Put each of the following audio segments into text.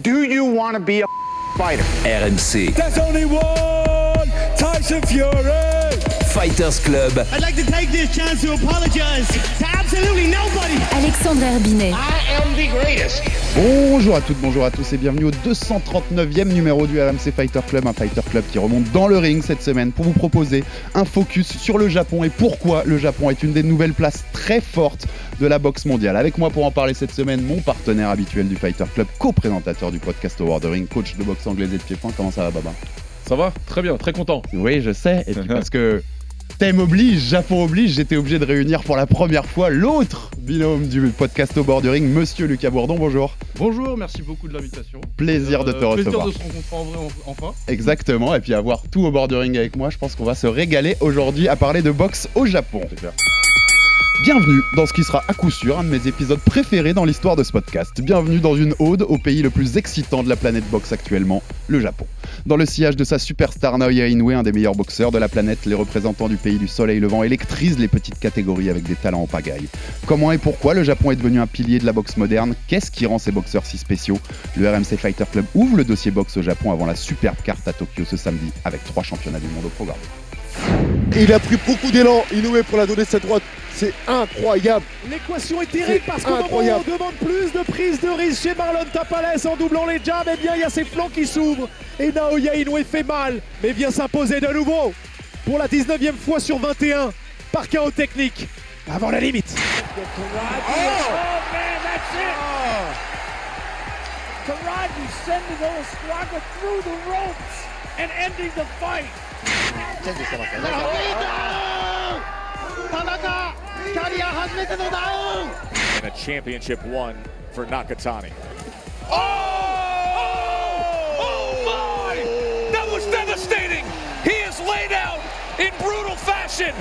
Do you want to be a fighter? RMC. There's only one Tyson Fury. Fighters Club. I'd like to take this chance to apologize to absolutely nobody. Alexandre Herbinet. I am the greatest. Bonjour à toutes, bonjour à tous et bienvenue au 239e numéro du RMC Fighter Club, un Fighter Club qui remonte dans le ring cette semaine pour vous proposer un focus sur le Japon et pourquoi le Japon est une des nouvelles places très fortes de la boxe mondiale. Avec moi pour en parler cette semaine, mon partenaire habituel du Fighter Club, co-présentateur du podcast Over the Ring, coach de boxe anglaise et de pied-point. Comment ça va, Baba ? Ça va ? Très bien, très content. Oui, je sais, et puis parce que thème oblige, Japon oblige, j'étais obligé de réunir pour la première fois l'autre binôme du podcast Over the Ring, Monsieur Lucas Bourdon, bonjour. Bonjour, merci beaucoup de l'invitation. Plaisir de te recevoir. Plaisir de se rencontrer en vrai, enfin. Exactement, et puis avoir tout Over the Ring avec moi, je pense qu'on va se régaler aujourd'hui à parler de boxe au Japon. C'est clair. Bienvenue dans ce qui sera à coup sûr un de mes épisodes préférés dans l'histoire de ce podcast. Bienvenue dans une ode au pays le plus excitant de la planète boxe actuellement, le Japon. Dans le sillage de sa superstar Naoya Inoue, un des meilleurs boxeurs de la planète, les représentants du pays du soleil levant électrisent les petites catégories avec des talents en pagaille. Comment et pourquoi le Japon est devenu un pilier de la boxe moderne ? Qu'est-ce qui rend ces boxeurs si spéciaux ? Le RMC Fighter Club ouvre le dossier boxe au Japon avant la superbe carte à Tokyo ce samedi avec 3 championnats du monde au programme. Il a pris beaucoup d'élan, Inoue, pour la donner cette droite. C'est incroyable. L'équation est terrible parce qu'au moment où on demande plus de prise de risque chez Marlon Tapales en doublant les jabs, eh bien il y a ses flancs qui s'ouvrent et Naoya Inoue fait mal mais vient s'imposer de nouveau pour la 19e fois sur 21 par chaos technique avant la limite. Taraji sending Oswaka through the ropes and ending the fight. And a championship one for Nakatani. Oh my! That was devastating! He is laid out in brutal fashion!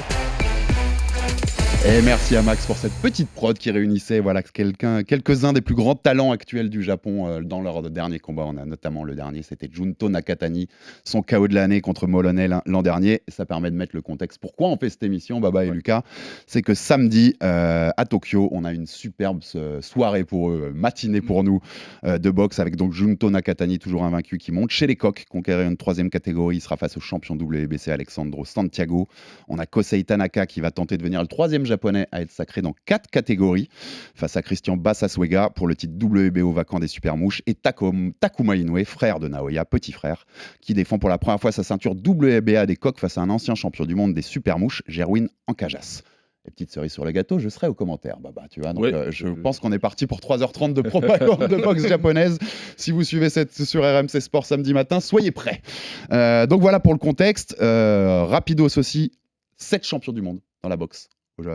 Et merci à Max pour cette petite prod qui réunissait quelques-uns des plus grands talents actuels du Japon dans leur dernier combat. On a notamment le dernier, c'était Junto Nakatani, son KO de l'année contre Moloney l'an dernier. Ça permet de mettre le contexte. Pourquoi on fait cette émission, Baba et Lucas ? C'est que samedi, à Tokyo, on a une superbe soirée pour eux, matinée pour nous, de boxe, avec donc Junto Nakatani, toujours invaincu, qui monte chez les coqs, conquérir une 3e catégorie. Il sera face au champion WBC Alexandro Santiago. On a Kosei Tanaka qui va tenter de devenir le 3e japonais à être sacré dans 4 catégories face à Christian Bassaswega pour le titre WBO vacant des Supermouches et Takuma Inoue, frère de Naoya, petit frère, qui défend pour la première fois sa ceinture WBA des coqs face à un ancien champion du monde des Supermouches, Gerwin Ancajas. Et petite cerise sur le gâteau, je serai aux commentaires, Baba, tu vois. Donc, je pense qu'on est parti pour 3h30 de propagande de boxe japonaise. Si vous suivez sur RMC Sport samedi matin, soyez prêts. Donc voilà pour le contexte. Rapidos aussi, 7 champions du monde dans la boxe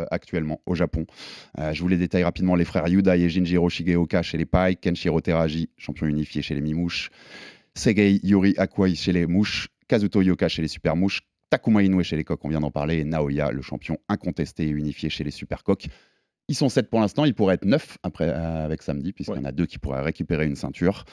actuellement au Japon. Je vous les détaille rapidement. Les frères Yudai et Jinjiro Shigeoka chez les Pai, Kenshiro Teraji, champion unifié chez les Mimouches, Segei Yuri Akwai chez les Mouches, Kazuto Yoka chez les Supermouches, Takuma Inoue chez les Coqs, on vient d'en parler, et Naoya, le champion incontesté et unifié chez les Supercoqs. Ils sont 7 pour l'instant, ils pourraient être 9 après, avec samedi, puisqu'il y en a 2 qui pourraient récupérer une ceinture.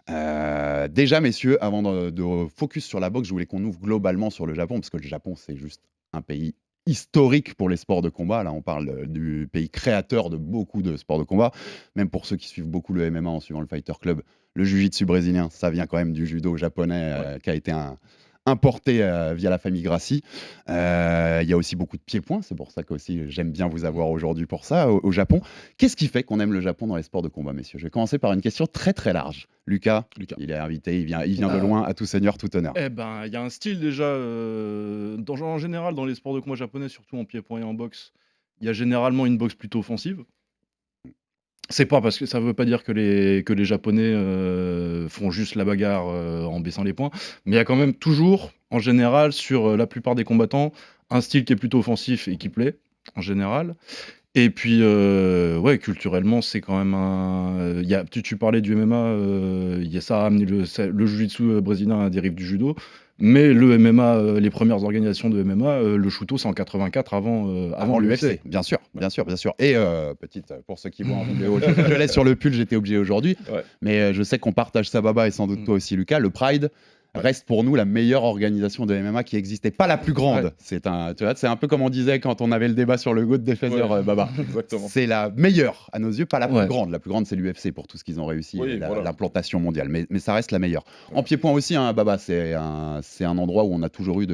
Déjà, messieurs, avant de focus sur la boxe, je voulais qu'on ouvre globalement sur le Japon, parce que le Japon, c'est juste un pays historique pour les sports de combat. Là, on parle du pays créateur de beaucoup de sports de combat. Même pour ceux qui suivent beaucoup le MMA en suivant le Fighter Club, le jiu-jitsu brésilien, ça vient quand même du judo japonais qui a été importé via la famille Gracie. Il y a aussi beaucoup de pieds-points, c'est pour ça que aussi j'aime bien vous avoir aujourd'hui pour ça, au Japon. Qu'est-ce qui fait qu'on aime le Japon dans les sports de combat, messieurs ? Je vais commencer par une question très très large. Lucas, il est invité, il vient de loin, à tout seigneur, tout honneur. Eh ben, il y a un style déjà, en général, dans les sports de combat japonais, surtout en pied-point et en boxe, il y a généralement une boxe plutôt offensive. C'est pas parce que ça veut pas dire que les Japonais font juste la bagarre en baissant les poings, mais il y a quand même toujours, en général, sur la plupart des combattants, un style qui est plutôt offensif et qui plaît, en général. Et puis, culturellement, c'est quand même tu parlais du MMA, ça a amené le jiu-jitsu brésilien à la dérive du judo. Mais le MMA, les premières organisations de MMA, le Shuto, c'est en 84 avant l'UFC. Bien sûr. Et pour ceux qui voient en vidéo, je laisse sur le pull, j'étais obligé aujourd'hui. Ouais. Mais je sais qu'on partage ça, Baba, et sans doute toi aussi, Lucas. Le Pride, reste pour nous la meilleure organisation de MMA qui existait, pas la plus grande. Ouais. C'est un peu comme on disait quand on avait le débat sur le GOAT des Feather, Ouais. Baba. Exactement. C'est la meilleure à nos yeux, pas la plus Ouais. grande. La plus grande, c'est l'UFC pour tout ce qu'ils ont réussi, Oui, et voilà. l'implantation mondiale. Mais ça reste la meilleure. En pied-point aussi, hein, Baba, c'est un endroit où on a toujours eu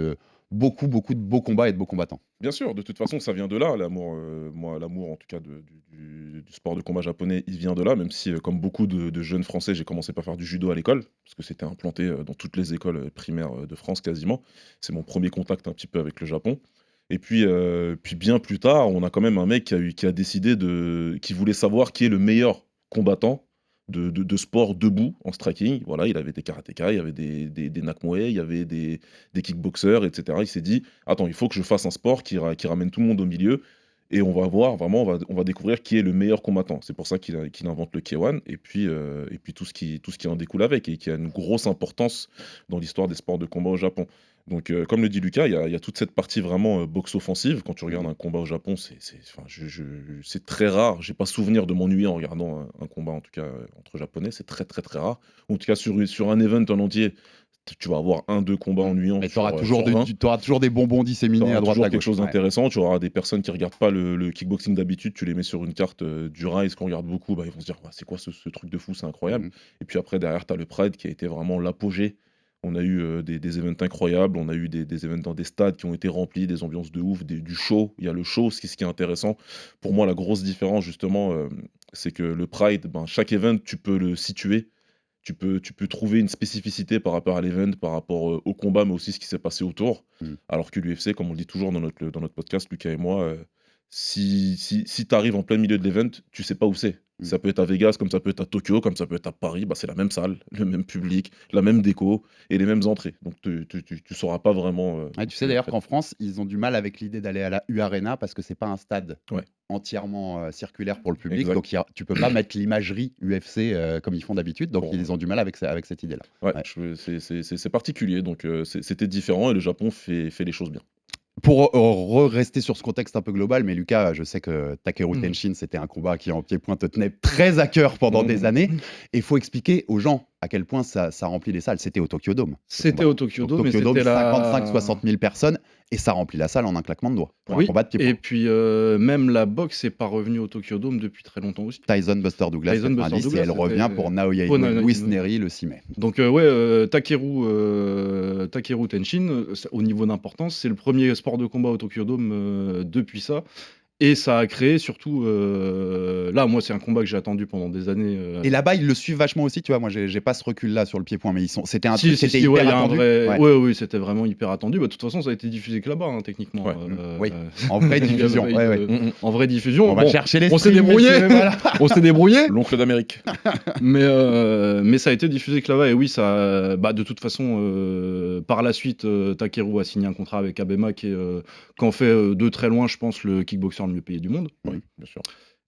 beaucoup de beaux combats et de beaux combattants. Bien sûr, de toute façon, ça vient de là, l'amour. Moi, l'amour, en tout cas, du sport de combat japonais, il vient de là, même si, comme beaucoup de jeunes Français, j'ai commencé par faire du judo à l'école, parce que c'était implanté dans toutes les écoles primaires de France, quasiment. C'est mon premier contact un petit peu avec le Japon. Et puis bien plus tard, on a quand même un mec qui a décidé qui voulait savoir qui est le meilleur combattant de sport debout en striking. Voilà, il avait des karatékas, il y avait des nakmoe, il y avait des kickboxers, etc. Il s'est dit, attends, il faut que je fasse un sport qui ramène tout le monde au milieu, et on va voir, vraiment, on va découvrir qui est le meilleur combattant. C'est pour ça qu'il invente le K1, et puis tout ce qui en découle avec, et qui a une grosse importance dans l'histoire des sports de combat au Japon. Donc, comme le dit Lucas, il y a toute cette partie vraiment boxe offensive. Quand tu regardes un combat au Japon, c'est très rare. J'ai pas souvenir de m'ennuyer en regardant un combat, en tout cas entre japonais. C'est très très très rare. En tout cas, sur un event en entier, tu vas avoir 1-2 combats ennuyants. Mais tu auras sur 20. toujours des bonbons disséminés T'auras à droite toujours à quelque gauche. chose Ouais. d'intéressant. Tu auras des personnes qui regardent pas le kickboxing d'habitude, tu les mets sur une carte du Rise qu'on regarde beaucoup, bah, ils vont se dire c'est quoi ce truc de fou, c'est incroyable. Mhm. Et puis après, derrière, tu as le Pride qui a été vraiment l'apogée. On a eu des events incroyables, on a eu des events dans des stades qui ont été remplis, des ambiances de ouf, du show. Il y a le show, ce qui est intéressant. Pour moi, la grosse différence, justement, c'est que le Pride, chaque event, tu peux le situer. Tu peux trouver une spécificité par rapport à l'event, par rapport au combat, mais aussi ce qui s'est passé autour. Alors que l'UFC, comme on le dit toujours dans notre podcast, Lucas et moi, si tu arrives en plein milieu de l'event, tu sais pas où c'est. Ça peut être à Vegas, comme ça peut être à Tokyo, comme ça peut être à Paris, c'est la même salle, le même public, la même déco et les mêmes entrées. Donc tu sauras pas vraiment. Ouais, tu sais d'ailleurs qu'en France, ils ont du mal avec l'idée d'aller à la U-Arena parce que c'est pas un stade Ouais. entièrement circulaire pour le public. Exact. Donc tu peux pas mettre l'imagerie UFC comme ils font d'habitude. Donc ils ont du mal avec cette idée-là. Ouais, Ouais. c'est particulier, donc c'était différent et le Japon fait les choses bien. Pour rester sur ce contexte un peu global, mais Lucas, je sais que Takeru Tenshin, c'était un combat qui en pied-point te tenait très à cœur pendant des années. Et il faut expliquer aux gens à quel point ça remplit les salles. C'était au Tokyo Dome. C'était au Tokyo Dome, mais Tokyo Dome, c'était la... 55-60 000 personnes, et ça remplit la salle en un claquement de doigts. Pour un Oui, combat de pied-point. et puis même la boxe n'est pas revenue au Tokyo Dome depuis très longtemps aussi. Tyson Buster Douglas, Tyson Buster 90, et Douglas, elle revient pour Naoya pour Inoue Naoya Louis Inoue. Neri le 6 mai. Donc Takeru Tenshin, au niveau d'importance, c'est le premier sport de combat au Tokyo Dome depuis ça. Et ça a créé surtout... là, moi, c'est un combat que j'ai attendu pendant des années. Et là-bas, ils le suivent vachement aussi, tu vois. Moi, j'ai pas ce recul-là sur le pied-point, mais c'était un Si, truc si, qui était si, ouais, hyper il y a un attendu. vrai... Ouais. Oui, c'était vraiment hyper attendu. Bah, de toute façon, ça a été diffusé que là-bas, hein, techniquement. Ouais. Oui, en vraie diffusion. Ouais, ouais. En vraie diffusion. On va Bon, chercher les on s'est streams, débrouillé. messieurs, voilà. On s'est débrouillé. L'oncle d'Amérique. Mais ça a été diffusé que là-bas. Et oui, ça, de toute façon, par la suite, Takeru a signé un contrat avec Abema qui en fait de très loin, je pense, le kickboxer le mieux payé du monde. Oui, bien sûr.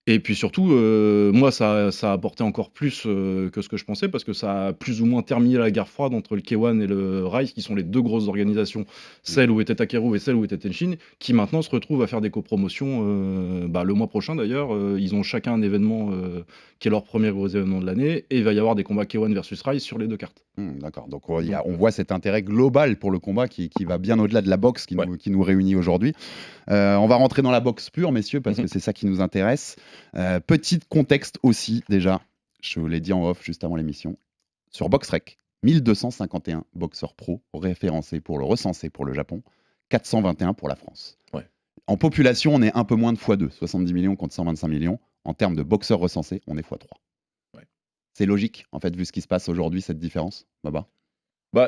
Et puis surtout, moi, ça a apporté encore plus que ce que je pensais, parce que ça a plus ou moins terminé la guerre froide entre le K1 et le Rise, qui sont les deux grosses organisations, celle où était Takeru et celle où était Tenshin, qui maintenant se retrouvent à faire des copromotions. Le mois prochain, d'ailleurs, ils ont chacun un événement qui est leur premier gros événement de l'année, et il va y avoir des combats K1 versus Rise sur les deux cartes. D'accord, donc on voit cet intérêt global pour le combat qui va bien au-delà de la boxe qui nous réunit aujourd'hui. On va rentrer dans la boxe pure, messieurs, parce que c'est ça qui nous intéresse. Petit contexte aussi, déjà, je vous l'ai dit en off juste avant l'émission, sur BoxRec, 1251 boxeurs pro recensés pour le Japon, 421 pour la France. Ouais. En population, on est un peu moins de x2, 70 millions contre 125 millions. En termes de boxeurs recensés, on est x3. Ouais. C'est logique, en fait, vu ce qui se passe aujourd'hui, cette différence, Baba?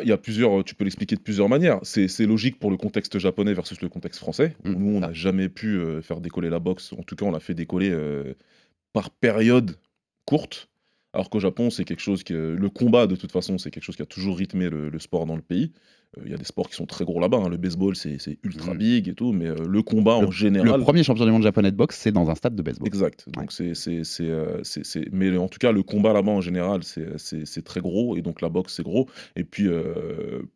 Il y a plusieurs, tu peux l'expliquer de plusieurs manières. C'est logique pour le contexte japonais versus le contexte français. Nous, on n'a jamais pu faire décoller la boxe. En tout cas, on l'a fait décoller par période courte. Alors qu'au Japon, c'est quelque chose le combat, de toute façon, c'est quelque chose qui a toujours rythmé le sport dans le pays. Il y a des sports qui sont très gros là-bas. Le baseball, c'est ultra big et tout, mais le combat en général. Le premier champion du monde japonais de boxe, c'est dans un stade de baseball. Exact. Donc mais en tout cas, le combat là-bas en général, c'est très gros, et donc la boxe, c'est gros. Et puis,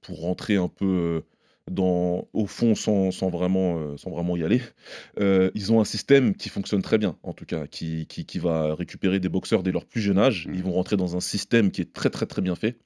pour rentrer un peu au fond sans vraiment y aller, ils ont un système qui fonctionne très bien, en tout cas, qui va récupérer des boxeurs dès leur plus jeune âge. Ils vont rentrer dans un système qui est très très très bien fait,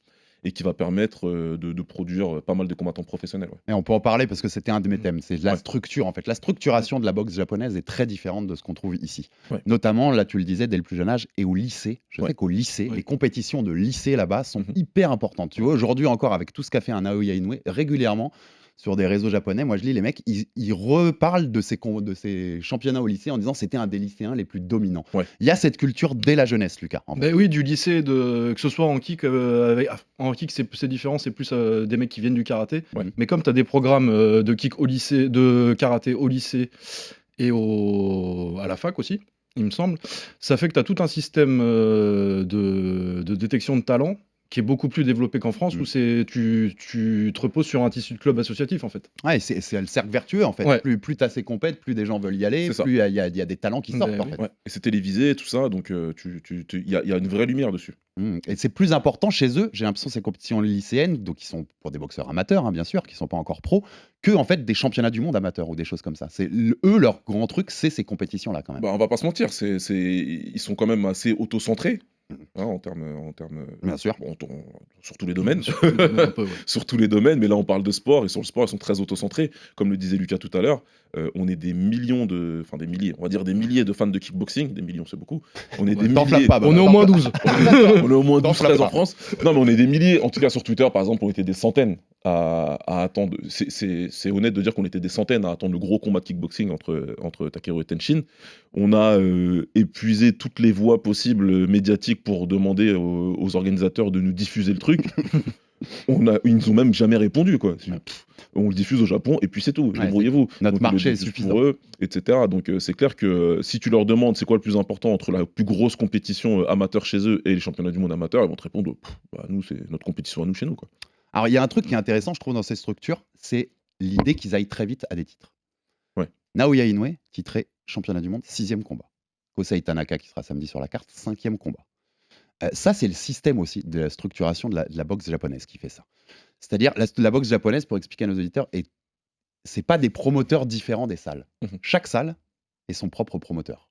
et qui va permettre de produire pas mal de combattants professionnels. Ouais. Et on peut en parler parce que c'était un de mes thèmes. C'est la Ouais. structure, en fait. La structuration de la boxe japonaise est très différente de ce qu'on trouve ici. Ouais. Notamment, là, tu le disais, dès le plus jeune âge et au lycée. Je Ouais. sais qu'au lycée, Ouais. les compétitions de lycée là-bas sont Mhm. hyper importantes. Tu vois, aujourd'hui encore, avec tout ce qu'a fait un Naoya Inoue, régulièrement, sur des réseaux japonais, moi je lis les mecs, ils reparlent de ces championnats au lycée en disant c'était un des lycéens les plus dominants. Ouais. Il y a cette culture dès la jeunesse, Lucas. en fait. Ben oui, du lycée, que ce soit en kick, en kick c'est différent, c'est plus des mecs qui viennent du karaté. Ouais. Mais comme tu as des programmes de kick au lycée, de karaté au lycée et à la fac aussi, il me semble, ça fait que tu as tout un système de détection de talent qui est beaucoup plus développé qu'en France, Mm. où tu te reposes sur un tissu de club associatif en fait. Ouais, c'est le cercle vertueux en fait. Ouais. Plus tu as ces compètes, plus des gens veulent y aller, C'est ça. plus il y a des talents qui sortent Ben en oui. fait. Ouais. Et c'est télévisé, tout ça, donc il y a une vraie lumière dessus. Et c'est plus important chez eux, j'ai l'impression, ces compétitions lycéennes, donc qui sont pour des boxeurs amateurs, hein, bien sûr, qui sont pas encore pros, que en fait des championnats du monde amateurs ou des choses comme ça. Eux, leur grand truc, c'est ces compétitions-là quand même. Bah, on va pas se mentir, ils sont quand même assez auto-centrés en termes. Bien sûr. Bon, sur tous les domaines. Un peu, ouais. Sur tous les domaines, mais là on parle de sport, et sur le sport ils sont très auto-centrés. Comme le disait Lucas tout à l'heure, on est des milliers de fans de kickboxing, des millions c'est beaucoup. On est des T'enflamme milliers. pas, On est au moins 12. On est au moins T'enflamme 12-13 pas. en France. Non, mais on est des milliers. En tout cas, sur Twitter, par exemple, on était des centaines à attendre. C'est honnête de dire qu'on était des centaines à attendre le gros combat de kickboxing entre Takeru et Tenshin. On a épuisé toutes les voies possibles médiatiques pour demander aux organisateurs de nous diffuser le truc. Ils nous ont même jamais répondu, quoi. On le diffuse au Japon et puis c'est tout. Ouais, Débrouillez-vous. notre Donc, ils le marché est diffusent suffisant. pour eux, etc. Donc c'est clair que si tu leur demandes c'est quoi le plus important entre la plus grosse compétition amateur chez eux et les championnats du monde amateur, ils vont te répondre nous c'est notre compétition à nous chez nous, quoi. Alors il y a un truc qui est intéressant, je trouve, dans ces structures, c'est l'idée qu'ils aillent très vite à des titres. Ouais. Naoya Inoue, titré championnat du monde, 6e combat. Kosei Tanaka, qui sera samedi sur la carte, 5e combat. Ça, c'est le système aussi de la structuration de la boxe japonaise qui fait ça. C'est-à-dire, la boxe japonaise, pour expliquer à nos auditeurs, c'est pas des promoteurs différents des salles. Mhm. Chaque salle est son propre promoteur.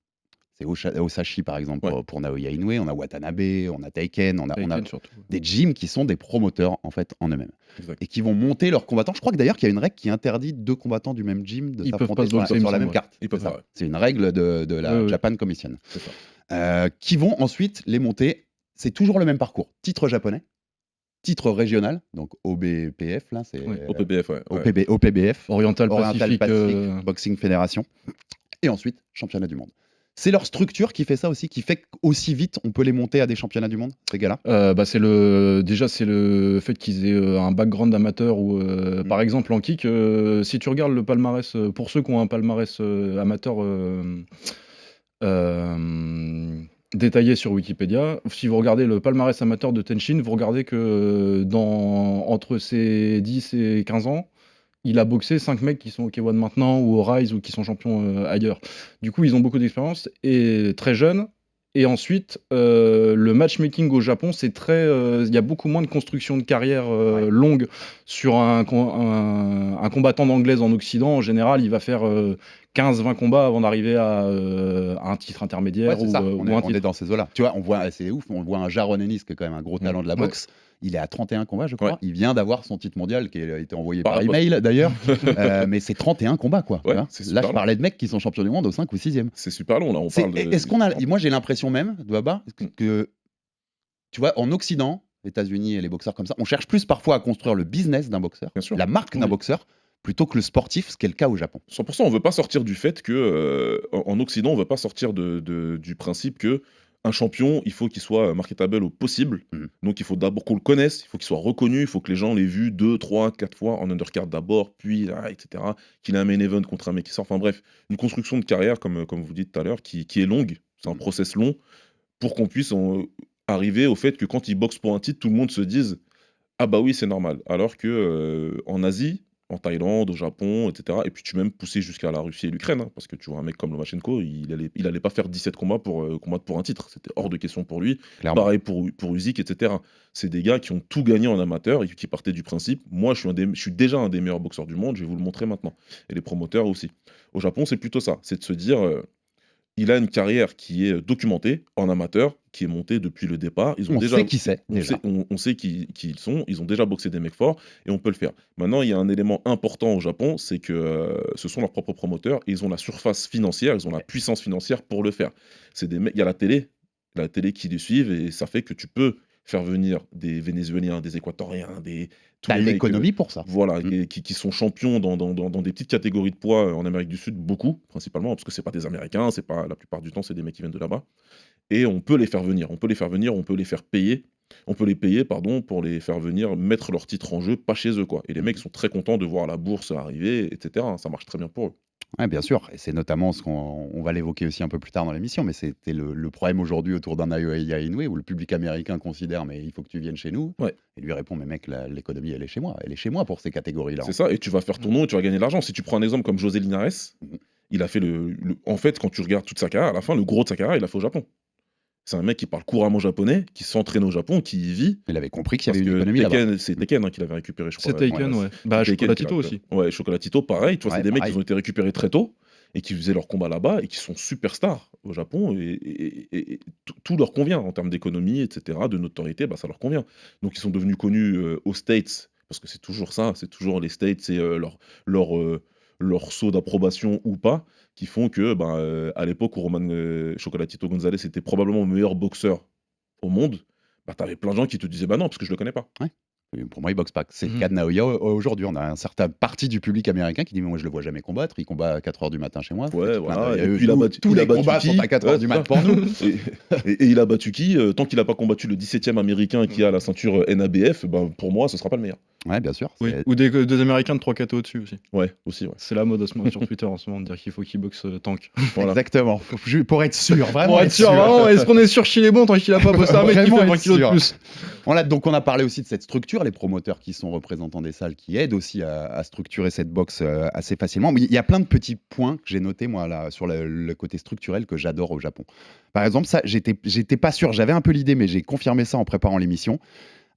C'est Osashi, par exemple, Ouais. pour Naoya Inoue, on a Watanabe, on a Teiken, on a Taïken, surtout. des gyms qui sont des promoteurs, en fait, en eux-mêmes. Exact. Et qui vont monter leurs combattants. Je crois que d'ailleurs, qu'il y a une règle qui interdit 2 combattants du même gym de Ils peuvent s'affronter pas se sur, boxer, il me sur la semble, même ouais. carte. Ils peuvent C'est ça. pas, ouais. C'est une règle de la Ouais, ouais. Japan Commission. C'est ça. Qui vont ensuite les monter. C'est toujours le même parcours. Titre japonais, titre régional, donc OBPF, là, c'est Ouais. OPBF, ouais. OPBF, Oriental Oriental Pacific. Pacific Boxing Fédération, et ensuite championnat du monde. C'est leur structure qui fait ça aussi, qui fait qu'aussi vite on peut les monter à des championnats du monde, ces gars-là. C'est le fait qu'ils aient un background amateur ou par exemple en kick, si tu regardes le palmarès, pour ceux qui ont un palmarès amateur détaillé sur Wikipédia, si vous regardez le palmarès amateur de Tenshin, vous regardez que entre ses 10 et 15 ans, il a boxé 5 mecs qui sont au K1 maintenant ou au Rise ou qui sont champions ailleurs. Du coup, ils ont beaucoup d'expérience et très jeunes. Et ensuite, le matchmaking au Japon, c'est très. Il y a beaucoup moins de construction de carrière longue sur un combattant d'anglaise en Occident. En général, il va faire 15-20 combats avant d'arriver à un titre intermédiaire Ouais, c'est ça. ou On un est titre. dans ces eaux-là. Tu vois, c'est ouf, on voit un Jaron Ennis qui est quand même un gros talent de la boxe. Il est à 31 combats, je crois. Ouais. Il vient d'avoir son titre mondial qui a été envoyé Par par rapport- email d'ailleurs. Mais c'est 31 combats, quoi. tu Ouais, vois. c'est Là, super je long. parlais de mecs qui sont champions du monde au 5 ou 6e. C'est super long, là, on parle de... Est-ce qu'on a. Moi, j'ai l'impression même, Baba, que. Tu vois, en Occident, les États-Unis et les boxeurs comme ça, on cherche plus parfois à construire le business d'un boxeur, Bien sûr. la marque d'un Oui. boxeur, plutôt que le sportif, ce qui est le cas au Japon. 100%, on veut pas sortir du fait que, en Occident, on veut pas sortir du principe que un champion, il faut qu'il soit marketable au possible. Mhm. Donc il faut d'abord qu'on le connaisse, il faut qu'il soit reconnu, il faut que les gens l'aient vu 2, 3, 4 fois en undercard d'abord, puis etc. Qu'il ait un main event contre un mec qui sort. Enfin bref, une construction de carrière, comme vous dites tout à l'heure, qui est longue. C'est un process long pour qu'on puisse arriver au fait que quand il boxe pour un titre, tout le monde se dise ah bah oui, c'est normal. Alors que en Asie, en Thaïlande, au Japon, etc. Et puis tu peux même pousser jusqu'à la Russie et l'Ukraine, hein, parce que tu vois un mec comme Lomachenko, il allait pas faire 17 combats pour combattre pour un titre. C'était hors de question pour lui. Clairement. Pareil pour Usyk, etc. C'est des gars qui ont tout gagné en amateur et qui partaient du principe moi je suis déjà un des meilleurs boxeurs du monde, je vais vous le montrer maintenant. Et les promoteurs aussi. Au Japon, c'est plutôt ça, c'est de se dire il a une carrière qui est documentée en amateur, qui est monté depuis le départ. Ils ont On déjà, sait qui c'est, déjà. on sait qui ils sont. Ils ont déjà boxé des mecs forts et on peut le faire. Maintenant, il y a un élément important au Japon, c'est que ce sont leurs propres promoteurs. Et ils ont la surface financière, ils ont la puissance financière pour le faire. C'est des mecs, il y a la télé qui les suivent et ça fait que tu peux faire venir des Vénézuéliens, des Équatoriens, tous T'as les mecs, l'économie pour ça. voilà, qui sont champions dans des petites catégories de poids en Amérique du Sud, beaucoup, principalement, parce que c'est pas des Américains, c'est pas la plupart du temps, c'est des mecs qui viennent de là-bas. Et on peut les faire venir, on peut les faire payer, pour les faire venir mettre leur titre en jeu, pas chez eux, quoi. Et les mecs sont très contents de voir la bourse arriver, etc. Ça marche très bien pour eux. Ouais, bien sûr. Et c'est notamment ce qu'on va l'évoquer aussi un peu plus tard dans l'émission, mais c'était le problème aujourd'hui autour d'un Naoya Inoue où le public américain considère mais il faut que tu viennes chez nous. Ouais. Et lui répond mais mec, l'économie elle est chez moi. Elle est chez moi pour ces catégories-là. C'est ça, et tu vas faire ton nom, et tu vas gagner de l'argent. Si tu prends un exemple comme José Linares, il a fait en fait, quand tu regardes toute sa carrière, à la fin, le gros de sa carrière, il l'a fait au Japon. C'est un mec qui parle couramment japonais, qui s'entraîne au Japon, qui y vit. Il avait compris qu'il y Parce avait une que économie là-bas. C'est Tekken qu'il avait récupéré, je crois. C'est Taken, ouais. Bah, Taken Chocolatito qu'il a aussi. récupéré. Ouais, Chocolatito, pareil. Tu vois, Ouais, c'est des mecs pareil. qui ont été récupérés très tôt et qui faisaient leur combat là-bas et qui sont superstars au Japon. Et tout leur convient en termes d'économie, etc., de notoriété, bah, ça leur convient. Donc ils sont devenus connus aux States, parce que c'est toujours ça, c'est toujours les States, c'est leur saut d'approbation ou pas, qui font que, à l'époque où Roman Chocolatito Gonzalez était probablement le meilleur boxeur au monde, t'avais plein de gens qui te disaient bah non, parce que je le connais pas. Pour moi, il boxe pas. C'est le cas de Naoya aujourd'hui. On a un certain partie du public américain qui dit mais moi je le vois jamais combattre. Il combat à 4h du matin chez moi. Ouais, voilà. Et puis tous les combats sont à 4h du matin pour nous. Et il a battu qui Tant qu'il a pas combattu le 17e américain qui a la ceinture NABF, pour moi, ce sera pas le meilleur. Ouais, bien sûr. Oui. Ou des Américains de 3 KO au-dessus aussi. Ouais, aussi, ouais. C'est la mode en ce moment sur Twitter en ce moment de dire qu'il faut qu'il boxe tank. Voilà. Exactement. Pour être sûr, vraiment. Pour être sûr, vraiment, est-ce qu'on est sûr qu'il est bon tant qu'il a pas bossé un mec qui fait 20 kilos de plus? Donc on a parlé aussi de cette structure, les promoteurs qui sont représentants des salles qui aident aussi à structurer cette boxe assez facilement. Mais il y a plein de petits points que j'ai notés moi là sur le côté structurel que j'adore au Japon. Par exemple, ça, j'étais pas sûr, j'avais un peu l'idée, mais j'ai confirmé ça en préparant l'émission.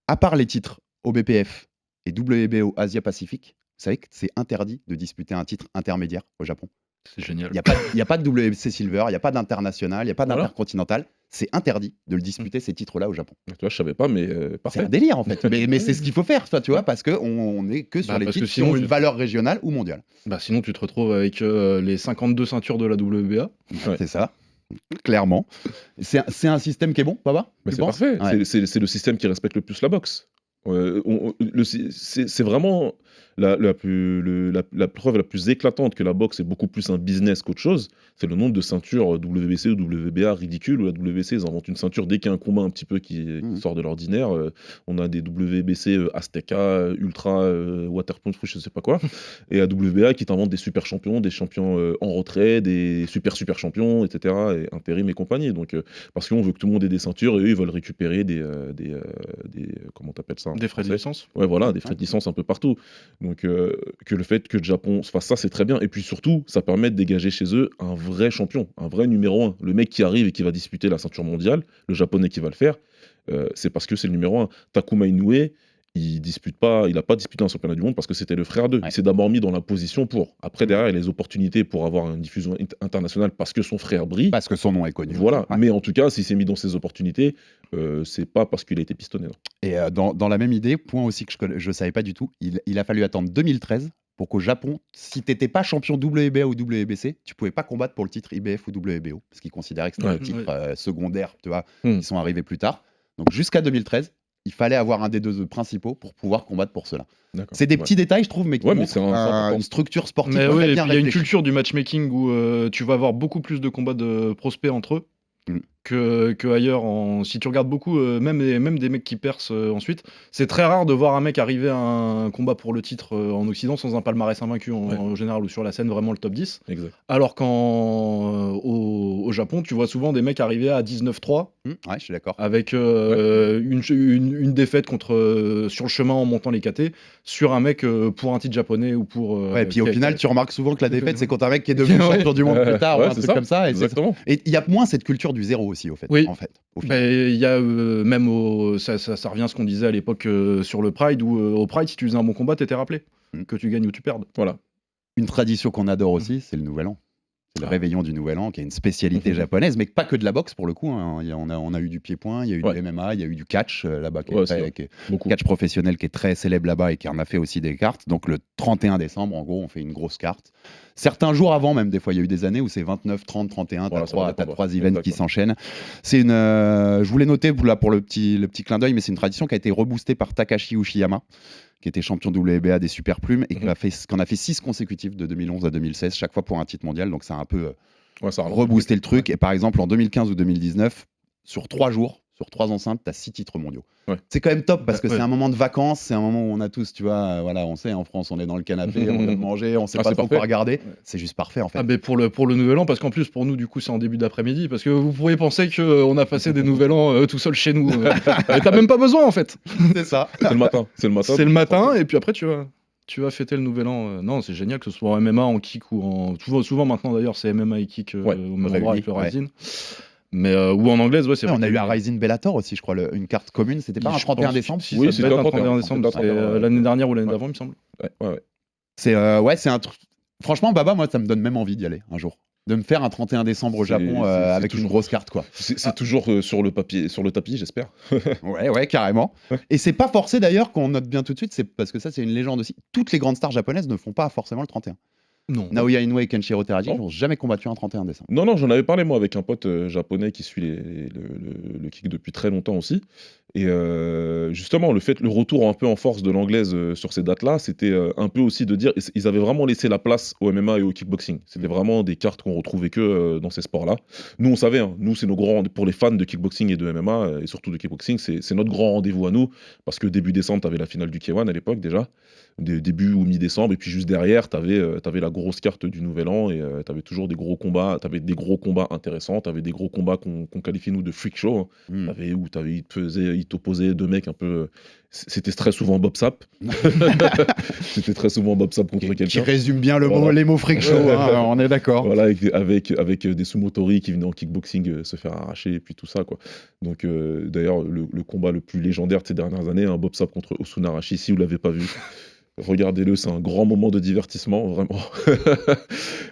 À part les titres OBPF et WBO Asia-Pacifique, vous savez que c'est interdit de disputer un titre intermédiaire au Japon. C'est génial. Il n'y a pas de WBC Silver, il n'y a pas d'international, il n'y a pas d'intercontinental. C'est interdit de le disputer ces titres-là au Japon. Tu vois, je savais pas, mais C'est parfait. un délire en fait. mais c'est ce qu'il faut faire, tu vois, parce qu'on n'est que sur les parce que titres qui ont sinon, une valeur régionale ou mondiale. Bah sinon tu te retrouves avec les 52 ceintures de la WBA. Ouais. C'est ça, clairement. C'est un système qui est bon, Baba Mais tu c'est penses parfait. Ouais. C'est le système qui respecte le plus la boxe. C'est vraiment la preuve la plus éclatante que la boxe est beaucoup plus un business qu'autre chose. C'est le nombre de ceintures WBC ou WBA ridicule, où la WBC ils inventent une ceinture dès qu'il y a un combat un petit peu qui sort de l'ordinaire. On a des WBC Azteca, Ultra, Waterpoint, je sais pas quoi, et à WBA qui t'inventent des super champions, des champions en retrait, des super champions, etc. et intérim et compagnie. Donc parce qu'on veut que tout le monde ait des ceintures et eux ils veulent récupérer des comment t'appelles ça? Des frais de licence. Ouais, voilà, des frais de licence un peu partout. Donc, que le fait que le Japon fasse ça, c'est très bien. Et puis surtout, ça permet de dégager chez eux un vrai champion, un vrai numéro 1. Le mec qui arrive et qui va disputer la ceinture mondiale, le japonais qui va le faire, c'est parce que c'est le numéro 1. Takuma Inoue, il n'a pas disputé un championnat du monde parce que c'était le frère d'eux. Ouais. Il s'est d'abord mis dans la position pour. Après, derrière, il a les opportunités pour avoir une diffusion internationale parce que son frère brille. Parce que son nom est connu. Voilà. Ouais. Mais en tout cas, s'il s'est mis dans ses opportunités, c'est pas parce qu'il a été pistonné. Non. Et dans la même idée, point aussi que je ne savais pas du tout, il a fallu attendre 2013 pour qu'au Japon, si tu n'étais pas champion WBA ou WBC, tu pouvais pas combattre pour le titre IBF ou WBO, parce qu'ils considéraient que c'était un titre secondaire, tu vois, qui sont arrivés plus tard. Donc jusqu'à 2013, il fallait avoir un des deux principaux pour pouvoir combattre pour cela. C'est des petits détails, je trouve, mais qui montrent une structure sportive mais bien et puis il y a une réfléchie. culture du matchmaking où tu vas avoir beaucoup plus de combats de prospects entre eux que ailleurs. Si tu regardes beaucoup, même des mecs qui percent ensuite, c'est très rare de voir un mec arriver à un combat pour le titre en Occident sans un palmarès invaincu en général, ou sur la scène vraiment le top 10. Exact. Alors qu'au Japon, tu vois souvent des mecs arriver à 19-3 Ouais, je suis d'accord. avec une défaite sur le chemin en montant les KT sur un mec pour un titre japonais ou pour. Ouais, et puis au final, tu remarques souvent que la défaite, c'est contre un mec qui est devenu champion du monde plus tard, ou un truc comme ça. Exactement. Et il y a moins cette culture du zéro aussi, au fait. Oui. En fait, au final. Il y a même ça revient à ce qu'on disait à l'époque sur le Pride, où au Pride, si tu faisais un bon combat, t'étais rappelé. Que tu gagnes ou tu perdes. Voilà. Une tradition qu'on adore aussi, c'est le Nouvel An. C'est le réveillon du Nouvel An, qui est une spécialité japonaise, mais pas que de la boxe pour le coup. Hein. On a eu du pied-point, il y a eu du MMA, il y a eu du catch là-bas, catch professionnel qui est très célèbre là-bas et qui en a fait aussi des cartes. Donc le 31 décembre, en gros, on fait une grosse carte. Certains jours avant, même des fois, il y a eu des années où c'est 29, 30, 31, t'as trois events qui s'enchaînent. C'est une, je voulais noter là, pour le petit clin d'œil, mais c'est une tradition qui a été reboostée par Takashi Uchiyama, qui était champion WBA des super plumes et qu'on a fait 6 consécutifs de 2011 à 2016, chaque fois pour un titre mondial. Donc ça a un peu reboosté le truc. Et par exemple, en 2015 ou 2019, sur 3 jours, sur 3 enceintes, tu as 6 titres mondiaux. C'est quand même top parce que c'est un moment de vacances, c'est un moment où on a tous, tu vois, voilà, on sait, en France, on est dans le canapé, on vient de manger, on sait pas trop quoi regarder. C'est juste parfait en fait. Ah, mais pour le Nouvel An, parce qu'en plus, pour nous, du coup, c'est en début d'après-midi, parce que vous pourriez penser qu'on a passé des Nouvel An tout seul chez nous. Et t'as même pas besoin en fait. C'est ça. C'est le matin. C'est le matin, et puis après, tu vas fêter le Nouvel An. Non, c'est génial que ce soit en MMA, en kick ou en. Souvent maintenant d'ailleurs, c'est MMA et kick au même endroit avec le Rising. Mais ou en anglaise, c'est vrai. On a eu un Rising Bellator aussi, je crois, une carte commune. C'était pas un 31 décembre. Oui, c'était un 31 décembre. L'année dernière ou l'année d'avant, il me semble. C'est un truc. Franchement, Baba, moi, ça me donne même envie d'y aller un jour. De me faire un 31 décembre au Japon avec une grosse carte, quoi. C'est toujours sur le tapis, j'espère. ouais, carrément. Et c'est pas forcé d'ailleurs qu'on note bien tout de suite, c'est parce que ça, c'est une légende aussi. Toutes les grandes stars japonaises ne font pas forcément le 31. Non. Naoya Inoue et Kenshiro Teraji n'ont jamais combattu un 31 décembre. Non, j'en avais parlé moi avec un pote japonais qui suit le kick depuis très longtemps aussi. Et justement, le retour un peu en force de l'anglaise sur ces dates-là, c'était un peu aussi de dire, ils avaient vraiment laissé la place au MMA et au kickboxing. C'était vraiment des cartes qu'on retrouvait que dans ces sports-là. Nous, on savait, nous, c'est nos grands, pour les fans de kickboxing et de MMA, et surtout de kickboxing, c'est notre grand rendez-vous à nous, parce que début décembre, tu avais la finale du K1 à l'époque déjà, début ou mi-décembre, et puis juste derrière, tu avais la grosse carte du Nouvel An, et tu avais toujours des gros combats, tu avais des gros combats intéressants, tu avais des gros combats qu'on qualifie nous de freak show, hein. Il t'opposait deux mecs un peu. C'était très souvent Bob Sapp. C'était très souvent Bob Sapp contre quelqu'un. Qui résume bien les mots freak show, hein, on est d'accord. Voilà, avec des sumotori qui venaient en kickboxing se faire arracher et puis tout ça, quoi. Donc, d'ailleurs, le combat le plus légendaire de ces dernières années, Bob Sapp contre Osunarashi, si vous ne l'avez pas vu. Regardez-le, c'est un grand moment de divertissement, vraiment.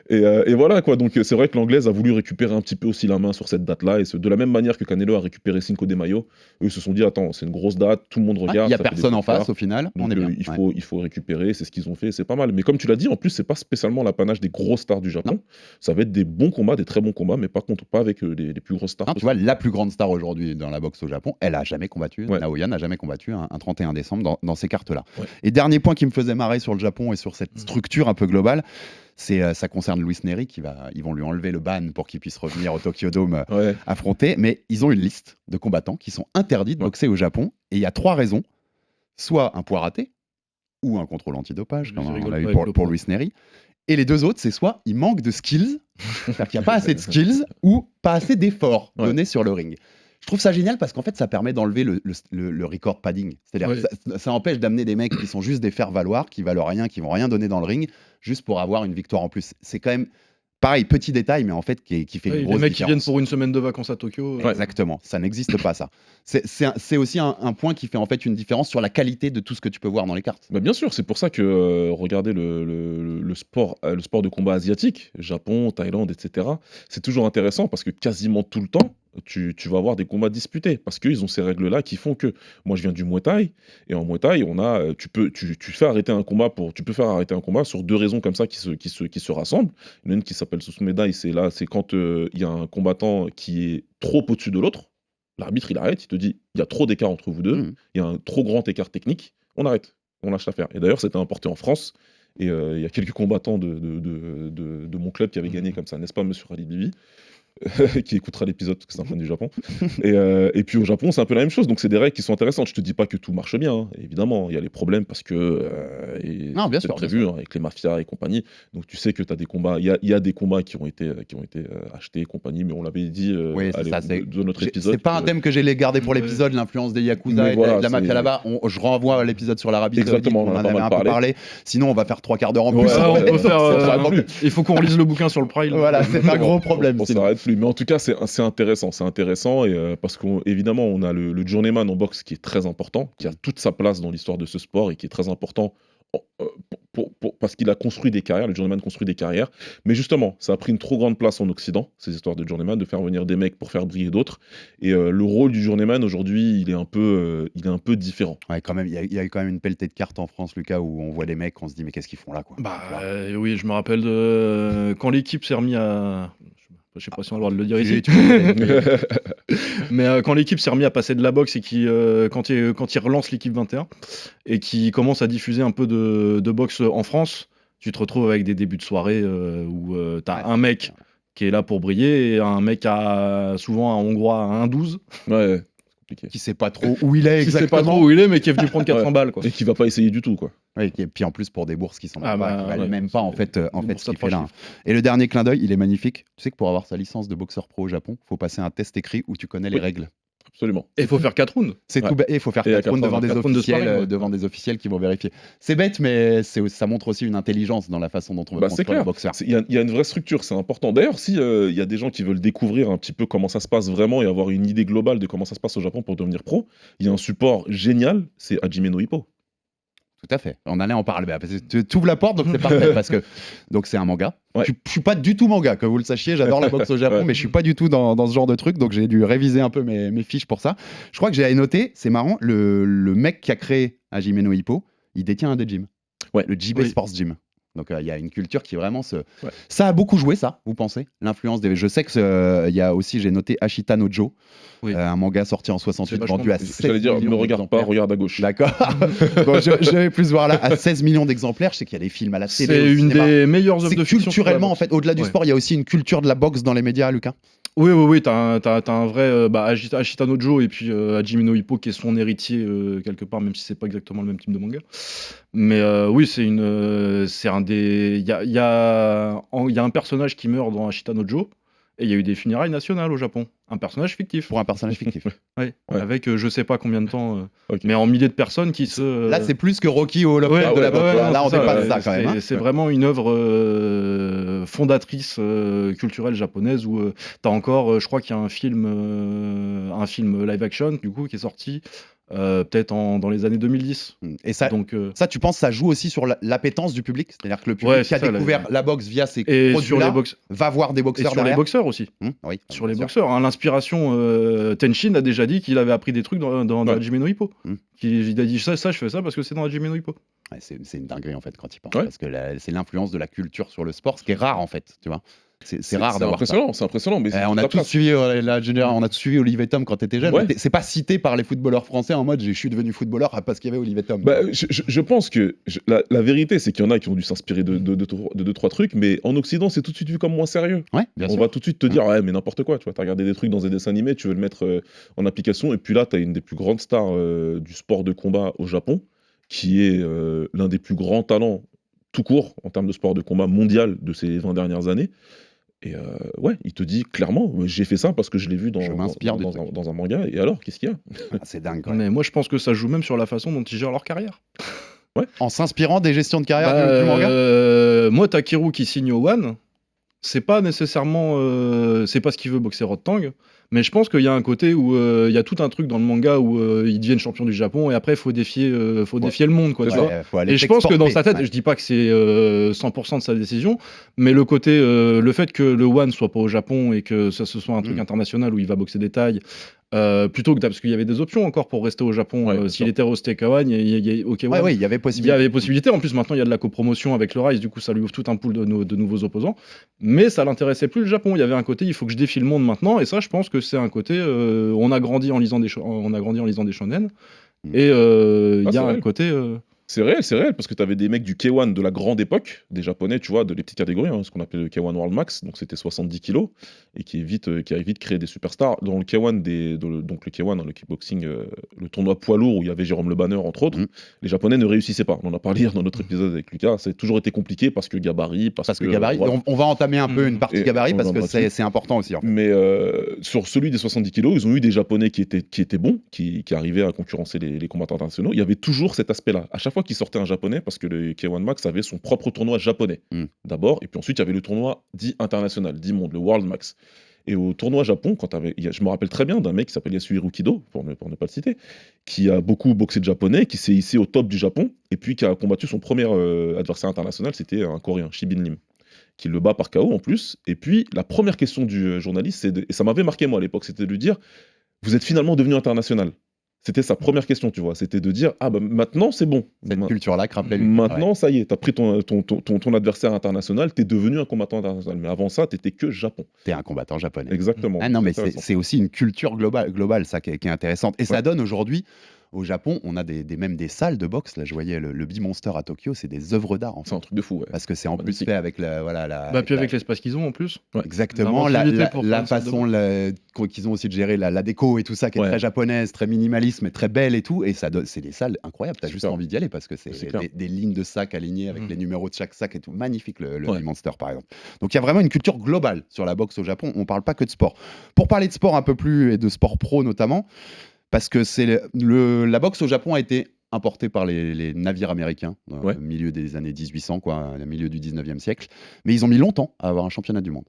et voilà, quoi. Donc, c'est vrai que l'anglaise a voulu récupérer un petit peu aussi la main sur cette date-là. Et de la même manière que Canelo a récupéré Cinco de Mayo, eux se sont dit, attends, c'est une grosse date, tout le monde regarde. Il n'y a personne en face, au final. Donc, on est bien. Il faut récupérer, c'est ce qu'ils ont fait, c'est pas mal. Mais comme tu l'as dit, en plus, c'est pas spécialement l'apanage des grosses stars du Japon. Non. Ça va être des bons combats, des très bons combats, mais par contre, pas avec les plus grosses stars. Non, tu vois, la plus grande star aujourd'hui dans la boxe au Japon, elle a jamais combattu. Naoya n'a jamais combattu un 31 décembre dans ces cartes-là. Et dernier point qui me faisait marrer sur le Japon et sur cette structure un peu globale, ça concerne Luis Neri, ils vont lui enlever le ban pour qu'il puisse revenir au Tokyo Dome affronter, mais ils ont une liste de combattants qui sont interdits de boxer au Japon, et il y a 3 raisons: soit un poids raté, ou un contrôle antidopage, comme on a eu pour Luis Neri, et les 2 autres, c'est soit il manque de skills, c'est-à-dire qu'il n'y a pas assez de skills, ou pas assez d'efforts donnés sur le ring. Je trouve ça génial parce qu'en fait, ça permet d'enlever le record padding. C'est-à-dire que ça empêche d'amener des mecs qui sont juste des faire-valoir, qui valent rien, qui vont rien donner dans le ring, juste pour avoir une victoire en plus. C'est quand même, pareil, petit détail, mais en fait, qui fait une grosse différence. Les mecs qui viennent pour une semaine de vacances à Tokyo. Exactement, ça n'existe pas, ça. C'est aussi un point qui fait en fait une différence sur la qualité de tout ce que tu peux voir dans les cartes. Bah bien sûr, c'est pour ça que regardez le sport de combat asiatique, Japon, Thaïlande, etc. C'est toujours intéressant parce que quasiment tout le temps, tu vas avoir des combats disputés parce qu'ils ont ces règles-là qui font que moi je viens du Muay Thai et en Muay Thai tu peux faire arrêter un combat sur 2 raisons comme ça qui se rassemblent. Il y en a une qui s'appelle Susumedai, c'est quand il y a un combattant qui est trop au-dessus de l'autre, l'arbitre il arrête, il te dit il y a trop d'écart entre vous deux, il y a un trop grand écart technique, on arrête, on lâche l'affaire. Et d'ailleurs c'était importé en France et il y a quelques combattants de mon club qui avaient gagné comme ça, n'est-ce pas monsieur Ali Bibi? Qui écoutera l'épisode parce que c'est un fan du Japon. Et puis au Japon, c'est un peu la même chose. Donc c'est des règles qui sont intéressantes. Je te dis pas que tout marche bien, hein. Évidemment, il y a les problèmes parce que c'est prévu avec les mafias et compagnie. Donc tu sais que tu as des combats. Il y a des combats qui ont été achetés et compagnie, mais on l'avait dit de notre épisode. C'est pas un thème que j'ai gardé pour l'épisode, l'influence des Yakuza et de la mafia là-bas. Je renvoie à l'épisode sur l'Arabie Saoudite. Exactement, on en avait un peu parlé. Sinon, on va faire 3 quarts d'heure en plus. Il faut qu'on relise le bouquin sur le Pride. Voilà, c'est un gros problème. Mais en tout cas, c'est intéressant et parce qu'évidemment, on a le journeyman en boxe qui est très important, qui a toute sa place dans l'histoire de ce sport et qui est très important parce qu'il a construit des carrières, le journeyman construit des carrières. Mais justement, ça a pris une trop grande place en Occident, ces histoires de journeyman, de faire venir des mecs pour faire briller d'autres. Et le rôle du journeyman aujourd'hui, il est un peu différent. Ouais, quand même, il y a quand même une pelletée de cartes en France, Lucas, où on voit les mecs, on se dit mais qu'est-ce qu'ils font là, quoi. Oui, je me rappelle de quand l'équipe s'est remis à. Je sais pas si on a le droit de le dire ici. Mais quand l'équipe s'est remis à passer de la boxe et quand il relance l'équipe 21 et qui commence à diffuser un peu de boxe en France, tu te retrouves avec des débuts de soirée où t'as un mec qui est là pour briller et un mec souvent un Hongrois à 1,12. Ouais. Qui sait pas trop où il est Qui sait exactement. pas trop où il est, mais qui est venu prendre 400 balles, quoi. Et qui va pas essayer du tout, quoi. Ouais, et puis en plus pour des bourses qui sont Ah qui valent ouais, même pas en fait bourses ce qu'il à fait là. trois Et le dernier clin d'œil, il est magnifique. Tu sais que pour avoir sa licence de boxeur pro au Japon, faut passer un test écrit où tu connais les règles. Absolument. Et il faut faire 4 rounds. C'est tout bête. Et il faut faire Et à 4 rounds devant des 4 rounds de officiels, sparring, ouais. devant des officiels qui vont vérifier. C'est bête, mais ça montre aussi une intelligence dans la façon dont on veut C'est construire clair. le boxeur. Il y a une vraie structure, c'est important. D'ailleurs, si il y a des gens qui veulent découvrir un petit peu comment ça se passe vraiment et avoir une idée globale de comment ça se passe au Japon pour devenir pro, il y a un support génial, c'est Hajime no Ippo. Tout à fait. On allait en parler. Parce que tu ouvres la porte, donc c'est parfait. Parce que donc c'est un manga. Ouais. Je suis pas du tout manga, que vous le sachiez. J'adore la boxe au Japon, Ouais. mais je suis pas du tout dans ce genre de truc. Donc j'ai dû réviser un peu mes fiches pour ça. Je crois que j'ai noté, c'est marrant, le mec qui a créé Hajime no Ippo, il détient un des gyms. Ouais. Le JB Oui. Sports Gym. Donc il y a une culture qui vraiment se. Ouais. Ça a beaucoup joué, ça, vous pensez? L'influence des. Je sais que il y a aussi, j'ai noté Ashita no Joe, Oui. un manga sorti en 68, vachement vendu à bien. 7 J'allais dire, ne millions regarde pas, d'exemplaires. regarde à gauche. D'accord. Bon, je vais plus voir là, à 16 millions d'exemplaires. Je sais qu'il y a des films à la télé. C'est au une cinéma. des meilleures œuvres C'est de fiction. sur la culturellement, en boxe. fait, au-delà du Ouais. sport, il y a aussi une culture de la boxe dans les médias, Lucas. Oui, t'as un vrai Ashita no Joe et puis Hajime no Ippo qui est son héritier quelque part, même si c'est pas exactement le même type de manga. Mais oui, c'est un des. Il y a un personnage qui meurt dans Ashita no Joe et il y a eu des funérailles nationales au Japon. Un personnage fictif. Pour un personnage fictif. Ouais. Ouais. Avec je sais pas combien de temps, Ok. mais en milliers de personnes qui se. Là, c'est plus que Rocky au Hall of Ouais, Fame de la boxe. ouais, Là, non, on c'est dépasse ça quand même. hein. C'est vraiment une œuvre fondatrice culturelle japonaise où t'as encore, je crois qu'il y a un film live action du coup qui est sorti peut-être dans les années 2010. Et ça, Donc ça, tu penses, ça joue aussi sur l'appétence du public? C'est-à-dire que le public Ouais, qui a c'est ça, découvert la boxe via ces et sur produits-là les box va voir des et boxeurs sur les derrière. boxeurs aussi. Oui, Sur les bien sûr. boxeurs, hein. L'inspiration Tenshin a déjà dit qu'il avait appris des trucs dans Ouais. Hajime no Ippo. Hmm. Il a dit ça je fais ça parce que c'est dans Hajime no Ippo. Ouais, c'est une dinguerie en fait quand il pense, Ouais. parce que c'est l'influence de la culture sur le sport, ce qui est rare en fait, tu vois. C'est rare d'avoir ça. C'est impressionnant. Mais On a tous suivi on a tous suivi Olivier Tom quand t'étais jeune. Ouais. mais c'est pas cité par les footballeurs français en mode je suis devenu footballeur parce qu'il y avait Olivier Tom. Je pense que la vérité, c'est qu'il y en a qui ont dû s'inspirer de deux, trois trucs, mais en Occident, c'est tout de suite vu comme moins sérieux. Ouais, bien On sûr. va tout de suite te dire, ouais, mais n'importe quoi, tu vois, t'as regardé des trucs dans des dessins animés, tu veux le mettre en application, et puis là, t'as une des plus grandes stars du sport de combat au Japon, qui est l'un des plus grands talents tout court en termes de sport de combat mondial de ces 20 dernières années. Et ouais, il te dit clairement, j'ai fait ça parce que je l'ai vu Je m'inspire de trucs. dans un manga, et alors, qu'est-ce qu'il y a? C'est dingue. quoi. Mais moi je pense que ça joue même sur la façon dont ils gèrent leur carrière. En s'inspirant des gestions de carrière du manga. Moi, Takeru qui signe au One, c'est pas nécessairement. C'est pas ce qu'il veut boxer Rod Tang, mais je pense qu'il y a un côté où il y a tout un truc dans le manga où ils deviennent champions du Japon et après il faut défier le monde, quoi. Tu vois. Faut aller Et je pense que dans sa tête, s'exporter. je dis pas que c'est 100% de sa décision, mais le côté, le fait que le One soit pas au Japon et que ça ce soit un truc international où il va boxer des tailles, plutôt que parce qu'il y avait des options encore pour rester au Japon. Ouais, bien S'il sûr. était resté à Kawan, il y a Ouais, ouais, il y avait il y possibilité. avait possibilité. En plus, maintenant, il y a de la copromotion avec le Rise. Du coup, ça lui ouvre tout un pool de nouveaux opposants. Mais ça l'intéressait plus le Japon. Il y avait un côté, il faut que je défie le monde maintenant. Et ça, je pense que c'est un côté. On a grandi en lisant des shonen. Et il y a c'est un vrai. côté. C'est réel, parce que tu avais des mecs du K1 de la grande époque, des japonais, tu vois, de les petites catégories, ce qu'on appelait le K1 World Max, donc c'était 70 kilos, et qui a vite créé des superstars. Dans le K1, donc le K1, le kickboxing, le tournoi poids lourd où il y avait Jérôme Le Banner, entre autres, les japonais ne réussissaient pas. On en a parlé hier dans notre épisode avec Lucas, ça a toujours été compliqué parce que gabarit, Parce que gabarit, voilà. on va entamer un peu une partie Et gabarit on parce que viendra dessus. c'est important aussi. En fait. Mais sur celui des 70 kilos, ils ont eu des Japonais qui étaient bons, qui arrivaient à concurrencer les combattants internationaux. Il y avait toujours cet aspect-là. À chaque fois qu'il sortait un Japonais, parce que le K1 Max avait son propre tournoi japonais, d'abord, et puis ensuite il y avait le tournoi dit international, dit monde, le World Max. Et au tournoi Japon, je me rappelle très bien d'un mec qui s'appelle Yasuhiro Kido, pour ne pas le citer, qui a beaucoup boxé de japonais, qui s'est hissé au top du Japon, et puis qui a combattu son premier adversaire international, c'était un Coréen, Shibin Lim, qui le bat par KO en plus. Et puis la première question du journaliste, et ça m'avait marqué moi à l'époque, c'était de lui dire « Vous êtes finalement devenu international ». C'était sa première question, tu vois. C'était de dire « Ah bah maintenant c'est bon. Cette culture-là, rappelez-lui. Maintenant, ça y est, t'as pris ton adversaire international, t'es devenu un combattant international. Mais avant ça, t'étais que Japon. » T'es un combattant japonais. Exactement. Ah non, mais intéressant. c'est aussi une culture globale ça, qui est intéressante. Et ça donne aujourd'hui, au Japon, on a même des salles de boxe. Là, je voyais le B-Monster à Tokyo, c'est des œuvres d'art. En fait. C'est un truc de fou, ouais. Parce que c'est en plus Magnifique. fait avec Puis avec l'espace qu'ils ont en plus. Exactement, La facilité pour la faire une salle de façon qu'ils ont aussi de gérer la déco et tout ça, qui est Ouais. très japonaise, très minimaliste, mais très belle et tout. Et c'est des salles incroyables. T'as juste Super. envie d'y aller parce que c'est C'est clair. des lignes de sacs alignées avec les numéros de chaque sac et tout. Magnifique le Ouais. Monster par exemple. Donc il y a vraiment une culture globale sur la boxe au Japon. On parle pas que de sport. Pour parler de sport un peu plus et de sport pro notamment, parce que la boxe au Japon a été importée par les navires américains Ouais. au milieu des années 1800, au milieu du 19e siècle. Mais ils ont mis longtemps à avoir un champion du monde.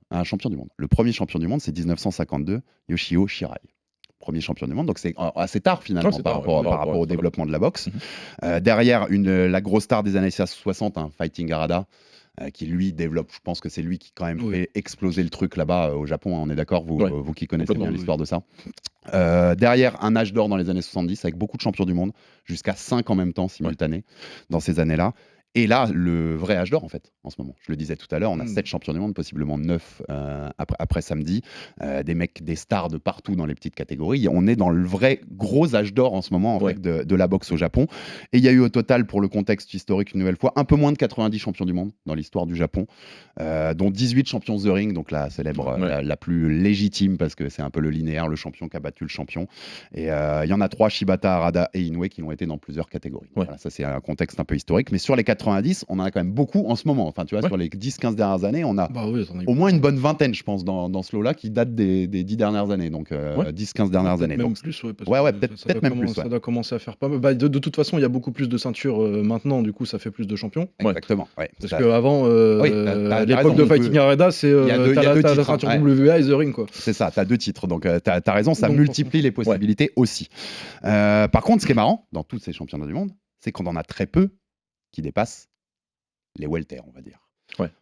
Le premier champion du monde, c'est 1952, Yoshio Shirai. Premier champion du monde, donc c'est assez tard finalement Ouais, c'est par tard, rapport, ouais, par rapport au développement de la boxe. Mhm. Derrière, la grosse star des années 60, Fighting Harada, qui lui développe, je pense que c'est lui qui quand même fait exploser le truc là-bas au Japon, on est d'accord, vous qui connaissez bien l'histoire de ça. Derrière, un âge d'or dans les années 70 avec beaucoup de champions du monde, jusqu'à 5 en même temps simultanés dans ces années-là. Et là, le vrai âge d'or, en fait, en ce moment. Je le disais tout à l'heure, on a 7 champions du monde, possiblement 9 après samedi. Des mecs, des stars de partout dans les petites catégories. On est dans le vrai gros âge d'or en ce moment, en fait, de la boxe au Japon. Et il y a eu au total, pour le contexte historique, une nouvelle fois, un peu moins de 90 champions du monde dans l'histoire du Japon, dont 18 champions The Ring, donc la célèbre, la plus légitime, parce que c'est un peu le linéaire, le champion qui a battu le champion. Et il y en a 3, Shibata, Harada et Inoue, qui l'ont été dans plusieurs catégories. Voilà, ça, c'est un contexte un peu historique. Mais sur les 90, on en a quand même beaucoup en ce moment. Enfin, tu vois, sur les 10-15 dernières années, on a au moins une bonne vingtaine, je pense, dans ce lot-là, qui date des 10 dernières années. Donc, 10-15 dernières années. Même Donc, plus, peut-être même plus. Ça doit commencer à faire pas mal. De toute façon, il y a beaucoup plus de ceintures maintenant, du coup, ça fait plus de champions. Exactement. Parce qu'avant, t'as l'époque raison, de Fighting Harada, c'est t'as la ceinture WA et The Ring, quoi. C'est ça, t'as 2 titres. Donc, t'as raison, ça multiplie les possibilités aussi. Par contre, ce qui est marrant dans tous ces championnats du monde, c'est qu'on en a très peu qui dépassent les welter, on va dire.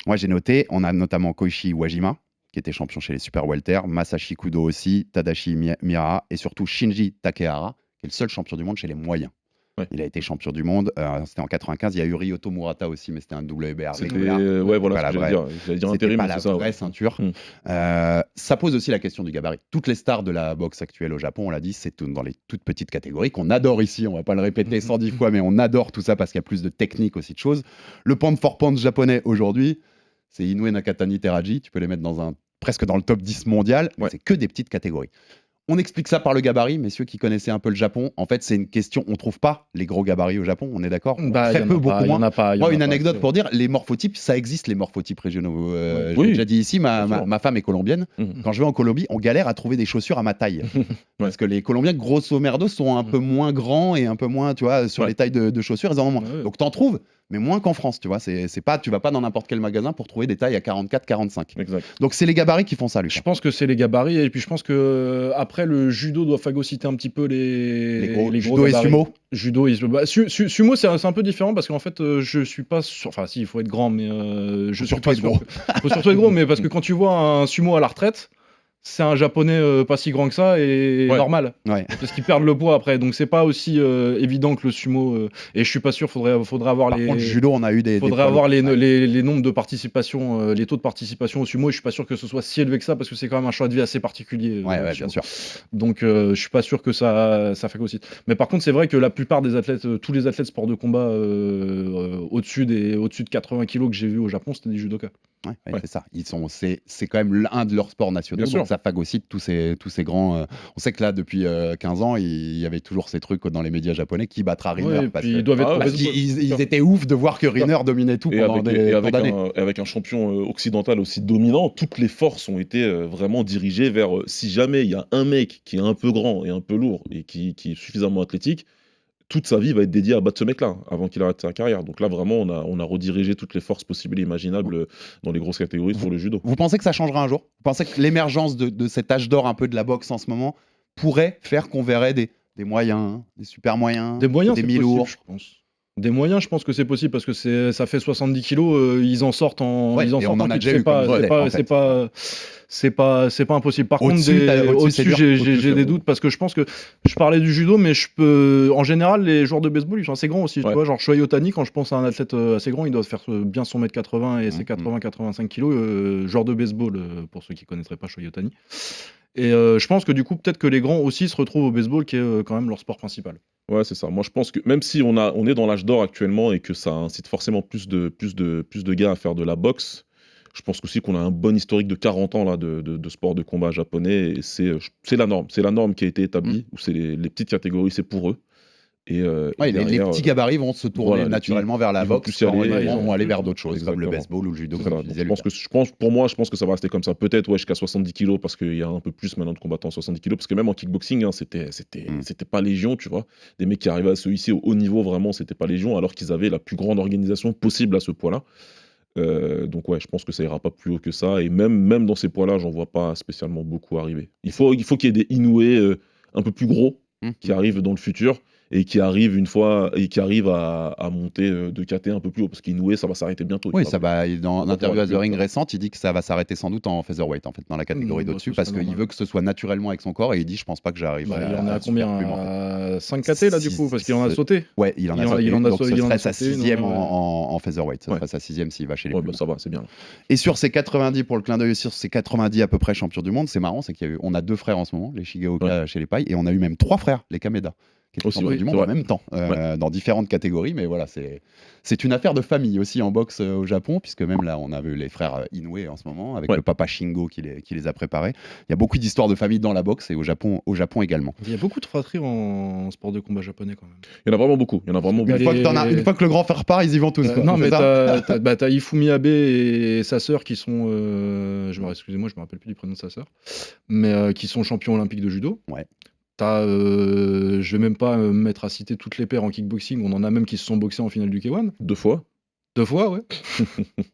Moi, j'ai noté, on a notamment Koichi Iwajima, qui était champion chez les super welter, Masashi Kudo aussi, Tadashi Miura, et surtout Shinji Takehara, qui est le seul champion du monde chez les moyens. Il a été champion du monde, c'était en 95. Il y a eu Ryoto Murata aussi, mais c'était un WBR. C'était voilà ce que j'allais dire c'était intérim, pas la c'est ça. vraie ceinture. Ça pose aussi la question du gabarit. Toutes les stars de la boxe actuelle au Japon, on l'a dit, c'est dans les toutes petites catégories qu'on adore ici. On va pas le répéter 110 fois, mais on adore tout ça parce qu'il y a plus de technique aussi de choses. Le pound for pound japonais aujourd'hui, c'est Inoue, Nakatani, Teraji. Tu peux les mettre presque dans le top 10 mondial. C'est que des petites catégories. On explique ça par le gabarit, messieurs qui connaissaient un peu le Japon. En fait, c'est une question, on trouve pas les gros gabarits au Japon, on est d'accord. Très peu, beaucoup moins. Moi, une anecdote pour dire, les morphotypes, ça existe, les morphotypes régionaux. Je l'ai déjà dit ici, ma femme est colombienne. Quand je vais en Colombie, on galère à trouver des chaussures à ma taille. Parce que les Colombiens, grosso merdo, sont un peu moins grands et un peu moins, tu vois, sur les tailles de chaussures, ils en ont moins. Donc, t'en trouves, mais moins qu'en France, tu vois. Tu vas pas dans n'importe quel magasin pour trouver des tailles à 44, 45. Exact. Donc, c'est les gabarits qui font ça, Lucas. Je pense que c'est les gabarits, et puis je pense que après le judo doit phagocyter un petit peu les gros judo gabarits. Et sumo. Judo et sumo. Sumo, c'est un peu différent parce qu'en fait, je suis pas sûr. Enfin, si, il faut être grand, mais je suis pas sûr. Il faut surtout être gros, mais parce que quand tu vois un sumo à la retraite, c'est un japonais pas si grand que ça et normal. Parce qu'ils perdent le poids après. Donc c'est pas aussi évident que le sumo. Et je suis pas sûr, faudrait avoir Par contre, judo, on a eu faudrait avoir les nombres de participation, les taux de participation au sumo. Et je suis pas sûr que ce soit si élevé que ça parce que c'est quand même un choix de vie assez particulier. Bien sûr. Donc je suis pas sûr que ça phagocyte. Mais par contre, c'est vrai que la plupart des athlètes, tous les athlètes sport de combat au-dessus de 80 kilos que j'ai vu au Japon, c'était des judokas. C'est ça. C'est quand même l'un de leurs sports nationaux. Donc ça phagocyte tous ces grands. On sait que là, depuis 15 ans, il y avait toujours ces trucs dans les médias japonais qui battra Riner. Ils étaient ouf de voir que Riner dominait tout pendant des années. Avec un champion occidental aussi dominant, toutes les forces ont été vraiment dirigées vers si jamais il y a un mec qui est un peu grand et un peu lourd et qui est suffisamment athlétique, toute sa vie va être dédiée à battre ce mec-là, avant qu'il arrête sa carrière. Donc là, vraiment, on a redirigé toutes les forces possibles et imaginables dans les grosses catégories sur le judo. Vous pensez que ça changera un jour? Vous pensez que l'émergence de cet âge d'or un peu de la boxe en ce moment pourrait faire qu'on verrait des moyens, des super moyens, Des moyens, des c'est mi-lourds? possible, je pense. Des moyens, je pense que c'est possible parce que ça fait 70 kilos, ils en sortent en. Ouais, ils en et sortent on en en a kick, déjà eu comme relais, en fait. c'est pas impossible. Par contre, Au-dessus, c'est dur. au-dessus, j'ai Au-dessus, des doutes parce que je pense que je parlais du judo, mais en général, les joueurs de baseball, ils sont assez grands aussi. Tu Ouais. vois, genre Shohei Ohtani, quand je pense à un athlète assez grand, il doit faire bien son mètre 80 et ses 80-85 kilos. Joueur de baseball, pour ceux qui connaîtraient pas Shohei Ohtani. Et je pense que du coup, peut-être que les grands aussi se retrouvent au baseball, qui est quand même leur sport principal. Ouais, c'est ça. Moi, je pense que même si on est dans l'âge d'or actuellement et que ça incite forcément plus de gars à faire de la boxe, je pense aussi qu'on a un bon historique de 40 ans là, de sport de combat japonais. Et c'est la norme. C'est la norme qui a été établie, où c'est les petites catégories, c'est pour eux. Et Ouais, les derrière, petits gabarits vont se tourner voilà, naturellement vers la ils vont boxe, plus y aller, ils vont aller et- vers d'autres choses, comme le Exactement. baseball ou le judo. C'est Comme ça. tu Donc, disais, je pense que ça va rester comme ça. Peut-être jusqu'à 70 kilos, parce qu'il y a un peu plus maintenant de combattants à 70 kilos. Parce que même en kickboxing, hein, c'était pas légion, tu vois. Des mecs qui arrivaient à se hisser au haut niveau, vraiment, c'était pas légion, alors qu'ils avaient la plus grande organisation possible à ce poids-là. Donc ouais, je pense que ça ira pas plus haut que ça. Et même dans ces poids-là, j'en vois pas spécialement beaucoup arriver. Il faut qu'il y ait des Inoue un peu plus gros qui arrivent dans le futur. Et qui arrive à monter de KT un peu plus haut, parce qu'Inoue ça va s'arrêter bientôt. Oui, Il ça va- va. Dans va l'interview à The pouvoir Ring plus récente, il dit que ça va s'arrêter sans doute en featherweight, en fait, dans la catégorie Bah, d'au-dessus, ça, parce c'est qu'il normal. veut que ce soit naturellement avec son corps, et il dit, je pense pas que j'arrive. Bah, il en a combien super plume, en fait. 5 KT là du coup, parce qu'il en a sauté. Ouais, il en a Il en- sauté il en a une, donc sauté- ce il en a serait sa sauté une, 6e ouais. en featherweight. Ce Ouais. serait sa 6e s'il va chez les Ouais, plumes. bah, ça va, c'est bien. Et sur ces 90, pour le clin d'œil, sur ces 90 à peu près champions du monde, c'est marrant, c'est on a 2 frères en ce moment, les Shigeoka chez les pailles, et on a eu même 3 frères, les Kameda, qui étaient Aussi, champions oui, du c'est monde en vrai. même temps, dans différentes catégories. Mais voilà, c'est une affaire de famille aussi en boxe au Japon, puisque même là, on a vu les frères Inoue en ce moment, avec Ouais. le papa Shingo qui les a préparés. Il y a beaucoup d'histoires de famille dans la boxe et au Japon également. Il y a beaucoup de fratries en sport de combat japonais quand même. Il y en a vraiment beaucoup. Bah, Une fois que le grand frère part, ils y vont tous. quoi. non, C'est mais ça t'as Ifumi Abe et sa sœur qui sont. Excusez-moi, je me rappelle plus du prénom de sa sœur. Mais qui sont champions olympiques de judo. Ouais. Je vais même pas me mettre à citer toutes les paires en kickboxing. On en a même qui se sont boxés en finale du K1. 2 fois. 2 fois, ouais.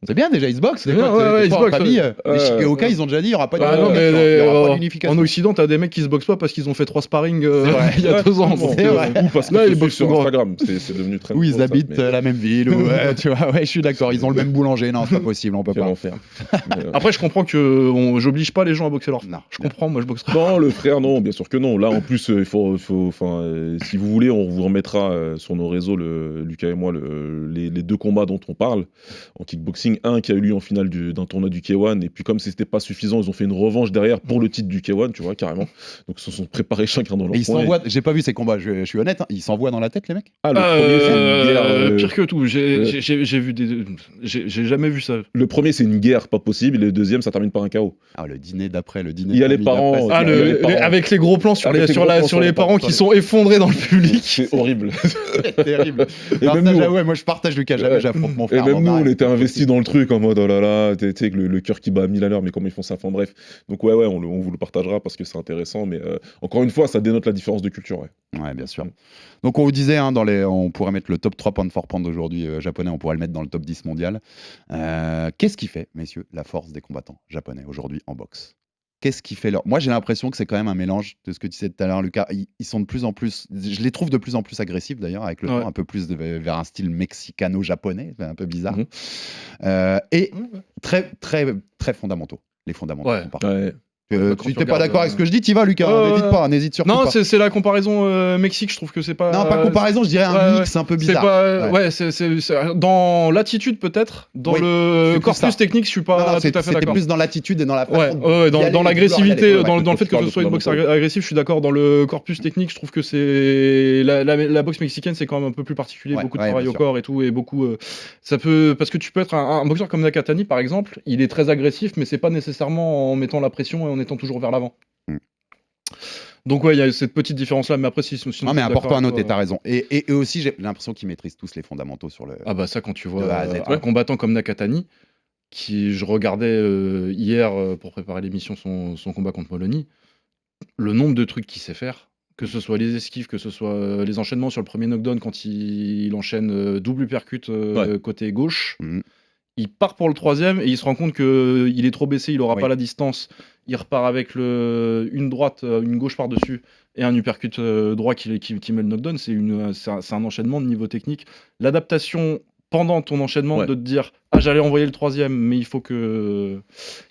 C'est bien déjà, ils se boxent. C'est bien, ouais, ils se boxent, famille, ouais. les Shigeoka, ils ont déjà dit, il n'y aura pas Bah non, mais d'unification. en Occident, t'as des mecs qui se boxent pas parce qu'ils ont fait 3 sparring vrai. il y a 2 ans. C'est donc, vrai. Ou parce Là, qu'ils ils sont boxent sur souvent. Instagram. C'est devenu très Où ils drôle, ça, habitent mais la même ville, tu vois, ouais, je suis d'accord, ils ont le même boulanger, non, c'est pas possible, on peut quel pas. enfer. Mais, Après, je comprends que j'oblige pas les gens à boxer leur frère. Non. Je comprends, moi je boxe pas. Non, le frère, non, bien sûr que non. Là, en plus, si vous voulez, on vous remettra sur nos réseaux, Lucas et moi, les 2 combats dont on parle en kickboxing. Un qui a eu lieu en finale d'un tournoi du K1, et puis comme c'était pas suffisant, ils ont fait une revanche derrière pour le titre du K1, tu vois, carrément. Donc ils se sont préparés chacun dans leur Et ils coin. s'envoient, j'ai pas vu ces combats, je suis honnête, hein, ils s'envoient dans la tête, les mecs. Ah, le premier, c'est une guerre. Pire que tout, j'ai vu j'ai jamais vu ça. Le premier, c'est une guerre pas possible, et le deuxième, ça termine par un KO. Ah, le dîner d'après, le dîner. Il y a de les famille parents, d'après, il y a les parents. Avec les gros plans sur Avec les, les sur gros la, plans sur sur les les parents parents, qui sont effondrés dans le public. C'est horrible. c'est terrible. Et Alors même ça, nous, ouais, moi je partage Lucas, jamais j'affronte mon Et frère. même bon, nous, on arrête. était investis dans le truc en mode oh là là, tu sais, que le cœur qui bat à 1000 à l'heure, mais comment ils font ça, enfin bref. Donc ouais, on vous le partagera parce que c'est intéressant, mais encore une fois, ça dénote la différence de culture. Ouais. Ouais, bien sûr. Donc on vous disait, hein, on pourrait mettre le top 3 pound for pound d'aujourd'hui japonais, on pourrait le mettre dans le top 10 mondial. Qu'est-ce qui fait, messieurs, la force des combattants japonais aujourd'hui en boxe? Qu'est-ce qui fait leur... Moi, j'ai l'impression que c'est quand même un mélange de ce que tu disais tout à l'heure, Lucas. Ils sont de plus en plus... Je les trouve de plus en plus agressifs, d'ailleurs, avec le temps, un peu plus vers un style mexicano-japonais, un peu bizarre. Et très, très, très fondamentaux. Les fondamentaux. Ouais. sont parfaits. Ouais. Tu Quand n'es tu pas regardes, d'accord avec ce que je dis, t'y vas, Lucas. N'hésite pas, n'hésite surtout Non, pas. c'est la comparaison Mexique, je trouve que c'est pas. Non, pas comparaison, je dirais un mix un peu C'est bizarre. pas. Ouais, c'est dans l'attitude peut-être, dans Oui, le c'est plus corpus ça. technique, je suis pas Non, tout à fait c'était d'accord. plus dans l'attitude et dans la façon Ouais, d'y aller, dans de l'agressivité, vouloir y aller, dans le fait que ce soit une boxe agressive, je suis d'accord. Dans le corpus technique, je trouve que c'est la boxe mexicaine, c'est quand même un peu plus particulier, beaucoup de travail bien au sûr. corps et tout, et beaucoup. Ça peut, parce que tu peux être un boxeur comme Nakatani par exemple, il est très agressif, mais c'est pas nécessairement en mettant la pression et en étant toujours vers l'avant. Donc ouais, il y a cette petite différence là, mais après sinon Non, mais je suis important à d'accord avec noter, toi. t'as raison. Et aussi, j'ai l'impression qu'ils maîtrisent tous les fondamentaux sur le. Ah bah ça, quand tu De vois A à Z, un combattant comme Nakatani, qui je regardais hier pour préparer l'émission son combat contre Molony, le nombre de trucs qu'il sait faire, que ce soit les esquives, que ce soit les enchaînements sur le premier knockdown quand il enchaîne double uppercut côté gauche. Il part pour le troisième et il se rend compte qu'il est trop baissé, il n'aura pas la distance. Il repart avec une droite, une gauche par-dessus et un uppercut droit qui met le knockdown. C'est un enchaînement de niveau technique. L'adaptation pendant ton enchaînement de te dire j'allais envoyer le troisième mais il faut que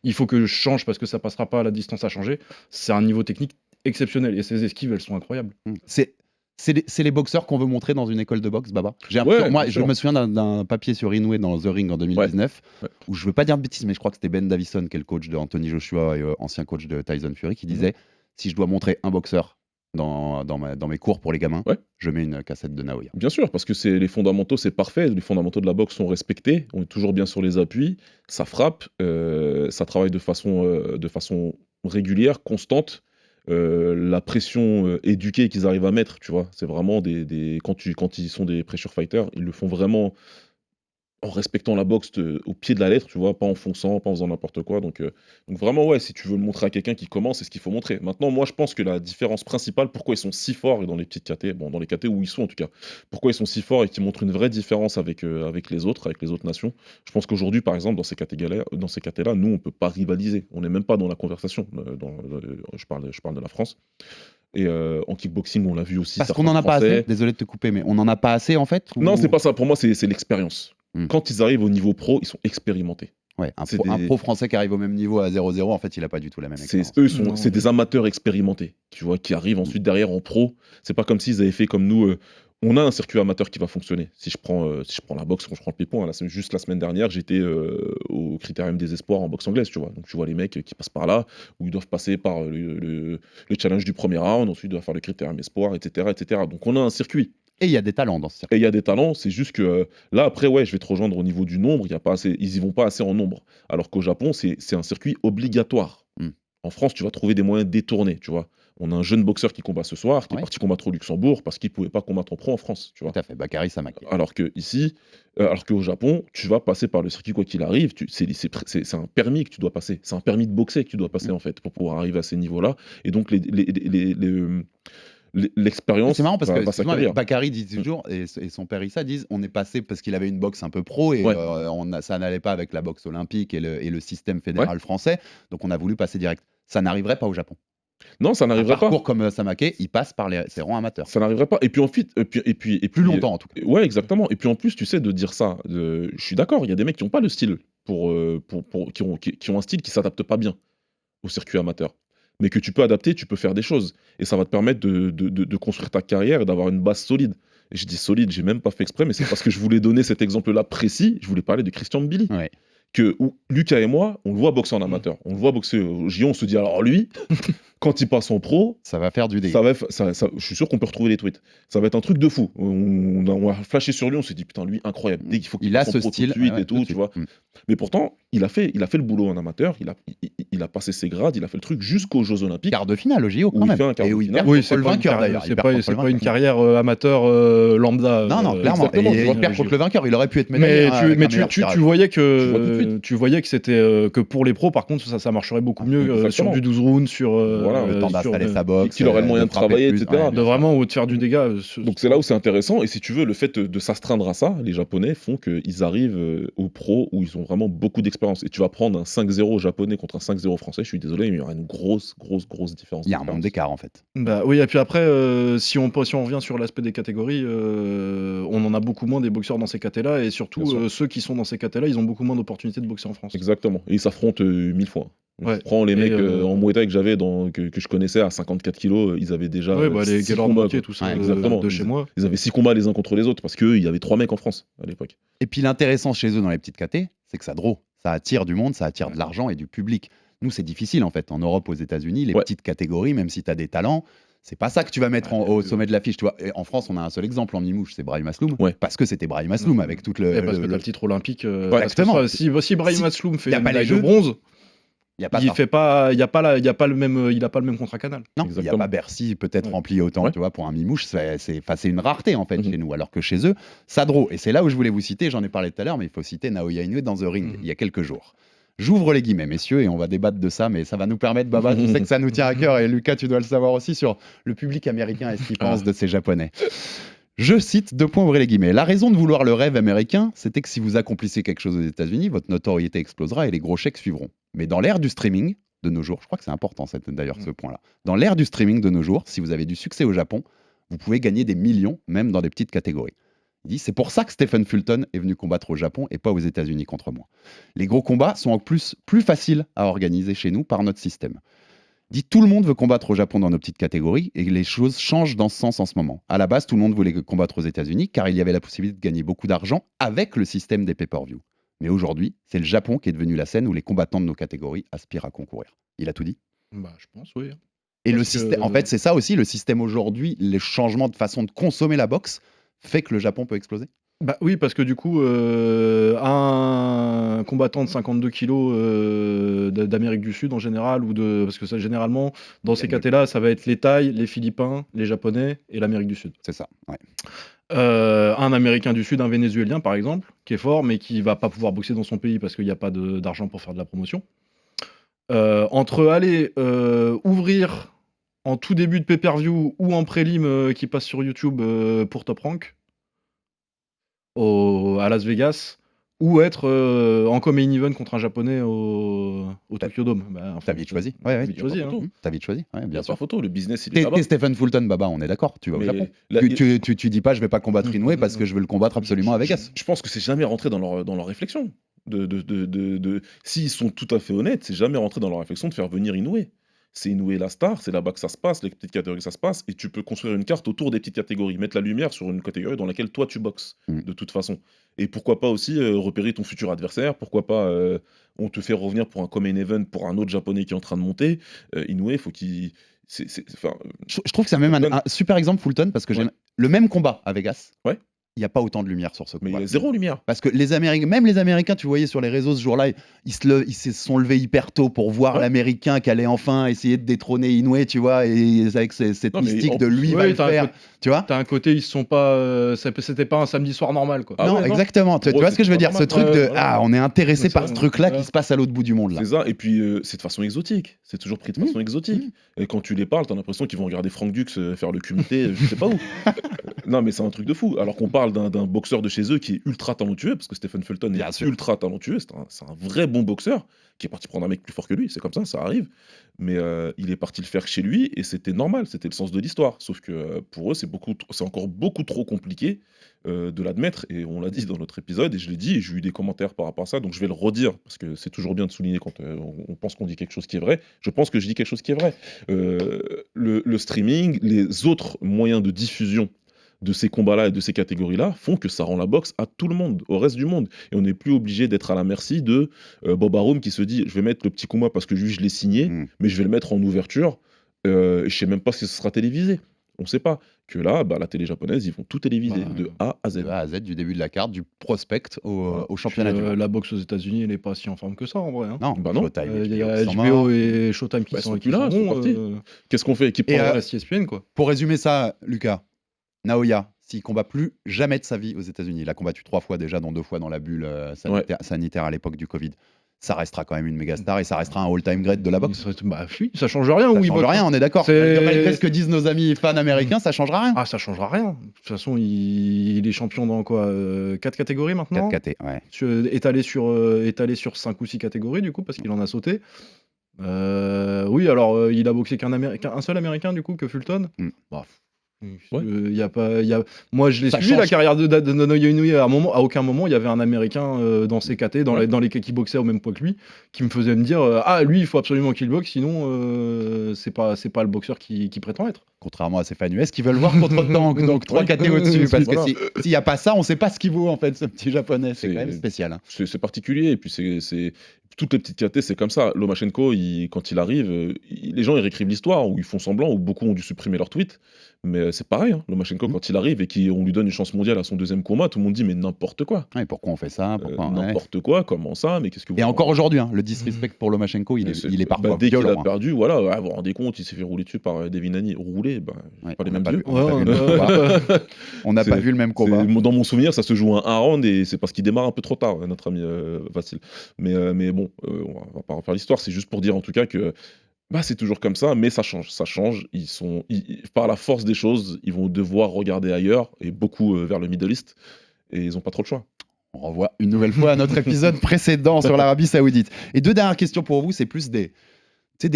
je change parce que ça passera pas, la distance a changé. C'est un niveau technique exceptionnel et ces esquives elles sont incroyables. C'est les boxeurs qu'on veut montrer dans une école de boxe, Baba. Moi, je me souviens d'un papier sur Inoue dans The Ring en 2019, où je veux pas dire de bêtises, mais je crois que c'était Ben Davison, qui est le coach de Anthony Joshua et ancien coach de Tyson Fury, qui disait si je dois montrer un boxeur dans mes cours pour les gamins, je mets une cassette de Naoya. Bien sûr, parce que les fondamentaux, c'est parfait. Les fondamentaux de la boxe sont respectés. On est toujours bien sur les appuis. Ça frappe. Ça travaille de façon régulière, constante. La pression éduquée qu'ils arrivent à mettre, tu vois, c'est vraiment quand ils sont des pressure fighters, ils le font vraiment en respectant la boxe au pied de la lettre, tu vois, pas en fonçant, pas en faisant n'importe quoi. Donc vraiment, si tu veux le montrer à quelqu'un qui commence, c'est ce qu'il faut montrer. Maintenant, moi, je pense que la différence principale, pourquoi ils sont si forts, et dans les petites KT, dans les KT où ils sont en tout cas, pourquoi ils sont si forts et qui montrent une vraie différence avec les autres nations, je pense qu'aujourd'hui, par exemple, dans ces KT-là, nous, on peut pas rivaliser. On n'est même pas dans la conversation. Je parle de la France. Et en kickboxing, on l'a vu aussi. Parce qu'on n'en a pas assez. Désolé de te couper, mais on n'en a pas assez en fait. Non, c'est pas ça. Pour moi, c'est l'expérience. Quand ils arrivent au niveau pro, ils sont expérimentés. Ouais, un pro français qui arrive au même niveau à 0-0, en fait, il n'a pas du tout la même expérience. C'est des amateurs expérimentés, tu vois, qui arrivent ensuite derrière en pro. C'est pas comme s'ils avaient fait comme nous. On a un circuit amateur qui va fonctionner. Si je prends la boxe, quand je prends le pied-point, juste la semaine dernière, j'étais au Critérium des Espoirs en boxe anglaise, tu vois. Donc tu vois les mecs qui passent par là, où ils doivent passer par le challenge du premier round, ensuite ils doivent faire le Critérium Espoir, etc., etc. Donc on a un circuit. Et il y a des talents dans ce circuit. Et il y a des talents, c'est juste que là, après, je vais te rejoindre au niveau du nombre, ils y vont pas assez en nombre. Alors qu'au Japon, c'est un circuit obligatoire. En France, tu vas trouver des moyens détournés, tu vois. On a un jeune boxeur qui combat ce soir, qui est parti combattre au Luxembourg parce qu'il pouvait pas combattre en pro en France, tu vois. Tout à fait, Bakary Samake. Alors qu'au Japon, tu vas passer par le circuit quoi qu'il arrive, c'est un permis que tu dois passer, c'est un permis de boxer que tu dois passer en fait pour pouvoir arriver à ces niveaux-là. Et donc l'expérience. C'est marrant parce que Bakary dit toujours, et son père Issa disent, on est passé parce qu'il avait une boxe un peu pro et ça n'allait pas avec la boxe olympique et le système fédéral français, donc on a voulu passer direct. Ça n'arriverait pas au Japon. Non, ça n'arriverait pas. Un parcours comme Samake, il passe par ses rangs amateurs. Ça n'arriverait pas. Et puis ensuite, plus longtemps en tout cas. Ouais, exactement. Et puis en plus, tu sais, de dire ça, je suis d'accord. Il y a des mecs qui n'ont pas le style qui ont un style qui s'adapte pas bien au circuit amateur, mais que tu peux adapter, tu peux faire des choses, et ça va te permettre de construire ta carrière et d'avoir une base solide. Et je dis solide, j'ai même pas fait exprès, mais c'est parce que je voulais donner cet exemple-là précis. Je voulais parler de Christian Mbili. Ouais. Où Lucas et moi, on le voit boxer en amateur, on le voit boxer au JO, on se dit alors lui, quand il passe en pro, ça va faire du dégât. Je suis sûr qu'on peut retrouver les tweets. Ça va être un truc de fou. On a flashé sur lui, on s'est dit putain lui incroyable. Dès qu'il faut qu'il passe en pro style, tout de suite et tout, tu vois. Mais pourtant, il a fait le boulot en amateur, il a passé ses grades, il a fait le truc jusqu'aux Jeux Olympiques. Quart de finale au JO quand même. Oui, c'est le vainqueur d'ailleurs. C'est pas une carrière amateur lambda. Non, clairement. Il perd contre le vainqueur. Il aurait pu être médaillé. Mais tu voyais que c'était que pour les pros, par contre, ça marcherait beaucoup mieux sur du 12 rounds, sur le temps d'installer sa boxe, qu'il aurait le moyen de travailler, etc. De vraiment de faire du dégât. Donc c'est là où c'est intéressant. Et si tu veux, le fait de s'astreindre à ça, les Japonais font qu'ils arrivent aux pros où ils ont vraiment beaucoup d'expérience. Et tu vas prendre un 5-0 japonais contre un 5-0 français, je suis désolé, mais il y aura une grosse différence. Il y a un monde d'écart en fait. Bah oui, et puis après, si on revient sur l'aspect des catégories, on en a beaucoup moins des boxeurs dans ces catés-là, et surtout ceux qui sont dans ces catés-là, ils ont beaucoup moins d'opportunités de boxer en France. Exactement, et ils s'affrontent 1000 fois. Je prends les mecs en Muay Thai que j'avais que je connaissais à 54 kilos, ils avaient déjà les Gaylord Moutier, tout ça, de chez moi. Ils avaient 6 combats les uns contre les autres parce qu'il y avait 3 mecs en France à l'époque. Et puis l'intéressant chez eux dans les petites KT, c'est que ça attire du monde, ça attire de l'argent et du public. Nous, c'est difficile en fait. En Europe, aux États-Unis, les petites catégories, même si tu as des talents, c'est pas ça que tu vas mettre au sommet de l'affiche. Tu vois. Et en France, on a un seul exemple en mimouche, c'est Brahim Asloum. Parce que c'était Brahim Asloum avec toute le. Parce que le titre olympique. Exactement. Si Brahim Asloum fait une médaille de bronze. Il a pas le même contrat Canal. Non, il n'y a pas Bercy peut-être rempli autant, tu vois, pour un mimouche, c'est une rareté en fait chez nous, alors que chez eux, ça draw. Et c'est là où je voulais vous citer, j'en ai parlé tout à l'heure, mais il faut citer Naoya Inoue dans The Ring il y a quelques jours. J'ouvre les guillemets, messieurs, et on va débattre de ça, mais ça va nous permettre, Baba, je sais que ça nous tient à cœur, et Lucas, tu dois le savoir aussi, sur le public américain et ce qu'il pense de ces Japonais. Je cite, 2 points, ouvrez les guillemets. La raison de vouloir le rêve américain, c'était que si vous accomplissez quelque chose aux États-Unis, votre notoriété explosera et les gros chèques suivront. Mais dans l'ère du streaming de nos jours, je crois que c'est important d'ailleurs ce point-là, dans l'ère du streaming de nos jours, si vous avez du succès au Japon, vous pouvez gagner des millions, même dans des petites catégories. Il dit, c'est pour ça que Stephen Fulton est venu combattre au Japon et pas aux États-Unis contre moi. Les gros combats sont en plus faciles à organiser chez nous par notre système. Dit, tout le monde veut combattre au Japon dans nos petites catégories et les choses changent dans ce sens en ce moment. À la base, tout le monde voulait combattre aux États-Unis car il y avait la possibilité de gagner beaucoup d'argent avec le système des pay-per-view. Mais aujourd'hui, c'est le Japon qui est devenu la scène où les combattants de nos catégories aspirent à concourir. Il a tout dit. Bah, je pense, oui. Et le Parce système, que- en fait, c'est ça aussi, le système aujourd'hui, les changements de façon de consommer la boxe fait que le Japon peut exploser. Bah oui, parce que du coup, un combattant de 52 kilos d'Amérique du Sud en général, parce que ça, généralement, dans ces catés-là, ça va être les Thaïs, les Philippins, les Japonais et l'Amérique du Sud. C'est ça, ouais. Un Américain du Sud, un Vénézuélien par exemple, qui est fort, mais qui va pas pouvoir boxer dans son pays parce qu'il n'y a pas d'argent pour faire de la promotion. Entre aller ouvrir en tout début de pay-per-view ou en prélim qui passe sur YouTube pour Top Rank à Las Vegas, ou être en co-main event contre un Japonais au Tokyo Dome. Bah, en fait, T'as vite choisi. Ouais, vite choisi, hein. T'as vite choisi, ouais, bien Bien sûr. sûr, photo, le business, il est là-bas. T'es Stephen Fulton, Baba, on est d'accord, tu vas au Mais Japon. là, Tu dis pas, je vais pas combattre Inoue parce que je veux le combattre absolument à Vegas. Je pense que c'est jamais rentré dans leur réflexion. S'ils sont tout à fait honnêtes, c'est jamais rentré dans leur réflexion de faire venir Inoue. C'est Inoue la star, c'est là-bas que ça se passe, les petites catégories ça se passe, et tu peux construire une carte autour des petites catégories, mettre la lumière sur une catégorie dans laquelle toi tu boxes, de toute façon. Et pourquoi pas aussi repérer ton futur adversaire, pourquoi pas on te fait revenir pour un common event pour un autre japonais qui est en train de monter. Inoue, faut qu'il. Je trouve que c'est même un super exemple, Fulton, parce que j'ai le même combat à Vegas. Ouais. Il n'y a pas autant de lumière sur ce combat. Mais il y a zéro lumière. Parce que même les Américains, tu voyais sur les réseaux ce jour-là, ils se sont levés hyper tôt pour voir l'Américain qui allait enfin essayer de détrôner Inoue, tu vois, et avec cette mystique de lui, il va le faire. Tu vois, t'as un côté, ils se sont pas. C'était pas un samedi soir normal, quoi. non, exactement. Tu vois ce que je veux dire? Ce truc de on est intéressé par ce truc-là qui se passe à l'autre bout du monde. C'est ça, et puis c'est de façon exotique. C'est toujours pris de façon exotique. Et quand tu les parles, t'as l'impression qu'ils vont regarder Frank Dux faire le kumité, je sais pas où. Non, mais c'est un truc de fou. Alors qu'on parle d'un boxeur de chez eux qui est ultra talentueux, parce que Stephen Fulton est ultra talentueux, c'est un vrai bon boxeur qui est parti prendre un mec plus fort que lui, c'est comme ça arrive. Mais il est parti le faire chez lui et c'était normal, c'était le sens de l'histoire. Sauf que pour eux, c'est encore beaucoup trop compliqué de l'admettre. Et on l'a dit dans notre épisode, et je l'ai dit, et j'ai eu des commentaires par rapport à ça, donc je vais le redire, parce que c'est toujours bien de souligner quand on pense qu'on dit quelque chose qui est vrai. Je pense que je dis quelque chose qui est vrai. Le streaming, les autres moyens de diffusion de ces combats-là et de ces catégories-là font que ça rend la boxe à tout le monde, au reste du monde. Et on n'est plus obligé d'être à la merci de Bob Arum qui se dit je vais mettre le petit combat parce que lui je l'ai signé, mais je vais le mettre en ouverture. Et je sais même pas si ce sera télévisé. On sait pas. Que là, la télé japonaise, ils vont tout téléviser de A à Z. De A à Z, du début de la carte, du prospect au championnat du monde. La boxe aux États-Unis, elle est pas si en forme que ça, en vrai. Hein. Non, bah non. Showtime, Il y a HBO et Showtime qui sont là, Qu'est-ce qu'on fait? Qui prend la ESPN, quoi. Pour résumer ça, Lucas, Naoya, s'il combat plus jamais de sa vie aux États-Unis, il a combattu 3 fois déjà, dont 2 fois dans la bulle sanitaire à l'époque du Covid. Ça restera quand même une méga star et ça restera un all-time great de la boxe. Bah oui, ça change rien. Ça change rien, on est d'accord. Malgré ce que disent nos amis fans américains, ça changera rien. Ah, ça changera rien. De toute façon, il est champion dans quoi 4 catégories maintenant. 4 KT, ouais. Étalé sur 5 ou 6 catégories du coup parce qu'il en a sauté. Oui, alors il a boxé qu'un seul Américain du coup que Fulton. Bah, y a pas, moi je l'ai suivi la carrière de Naoya Inoue. À aucun moment il y avait un Américain dans ses KT, dans les qui boxaient au même poids que lui, qui me faisait me dire lui il faut absolument qu'il boxe, sinon c'est pas le boxeur qui prétend être. Contrairement à ses fans US qui veulent voir contre Tank, donc 3 KT au-dessus, parce que s'il n'y a pas ça, on sait pas ce qu'il vaut en fait ce petit japonais, c'est quand même spécial. Hein. C'est particulier, et puis c'est toutes les petites KT, c'est comme ça. Lomachenko, quand il arrive, les gens ils réécrivent l'histoire, ou ils font semblant, ou beaucoup ont dû supprimer leur tweet. Mais c'est pareil, hein. Lomachenko, quand il arrive et qu'on lui donne une chance mondiale à son deuxième combat, tout le monde dit mais n'importe quoi. Et pourquoi on fait ça? N'importe quoi, comment ça? Mais qu'est-ce que vous Et encore aujourd'hui, le disrespect pour Lomachenko, il est parfois dès violent. Qu'il a perdu, voilà, vous vous rendez compte, il s'est fait rouler dessus par Devin Haney. Rouler, pas les mêmes yeux. On n'a pas vu le même combat. Dans mon souvenir, ça se joue un round et c'est parce qu'il démarre un peu trop tard, notre ami Vassil. Mais bon, on va pas refaire l'histoire, c'est juste pour dire en tout cas que bah, c'est toujours comme ça, mais ça change. Par la force des choses, ils vont devoir regarder ailleurs, et beaucoup vers le Middle East, et ils n'ont pas trop le choix. On renvoie une nouvelle fois à notre épisode précédent sur l'Arabie Saoudite. Et 2 dernières questions pour vous, c'est plus des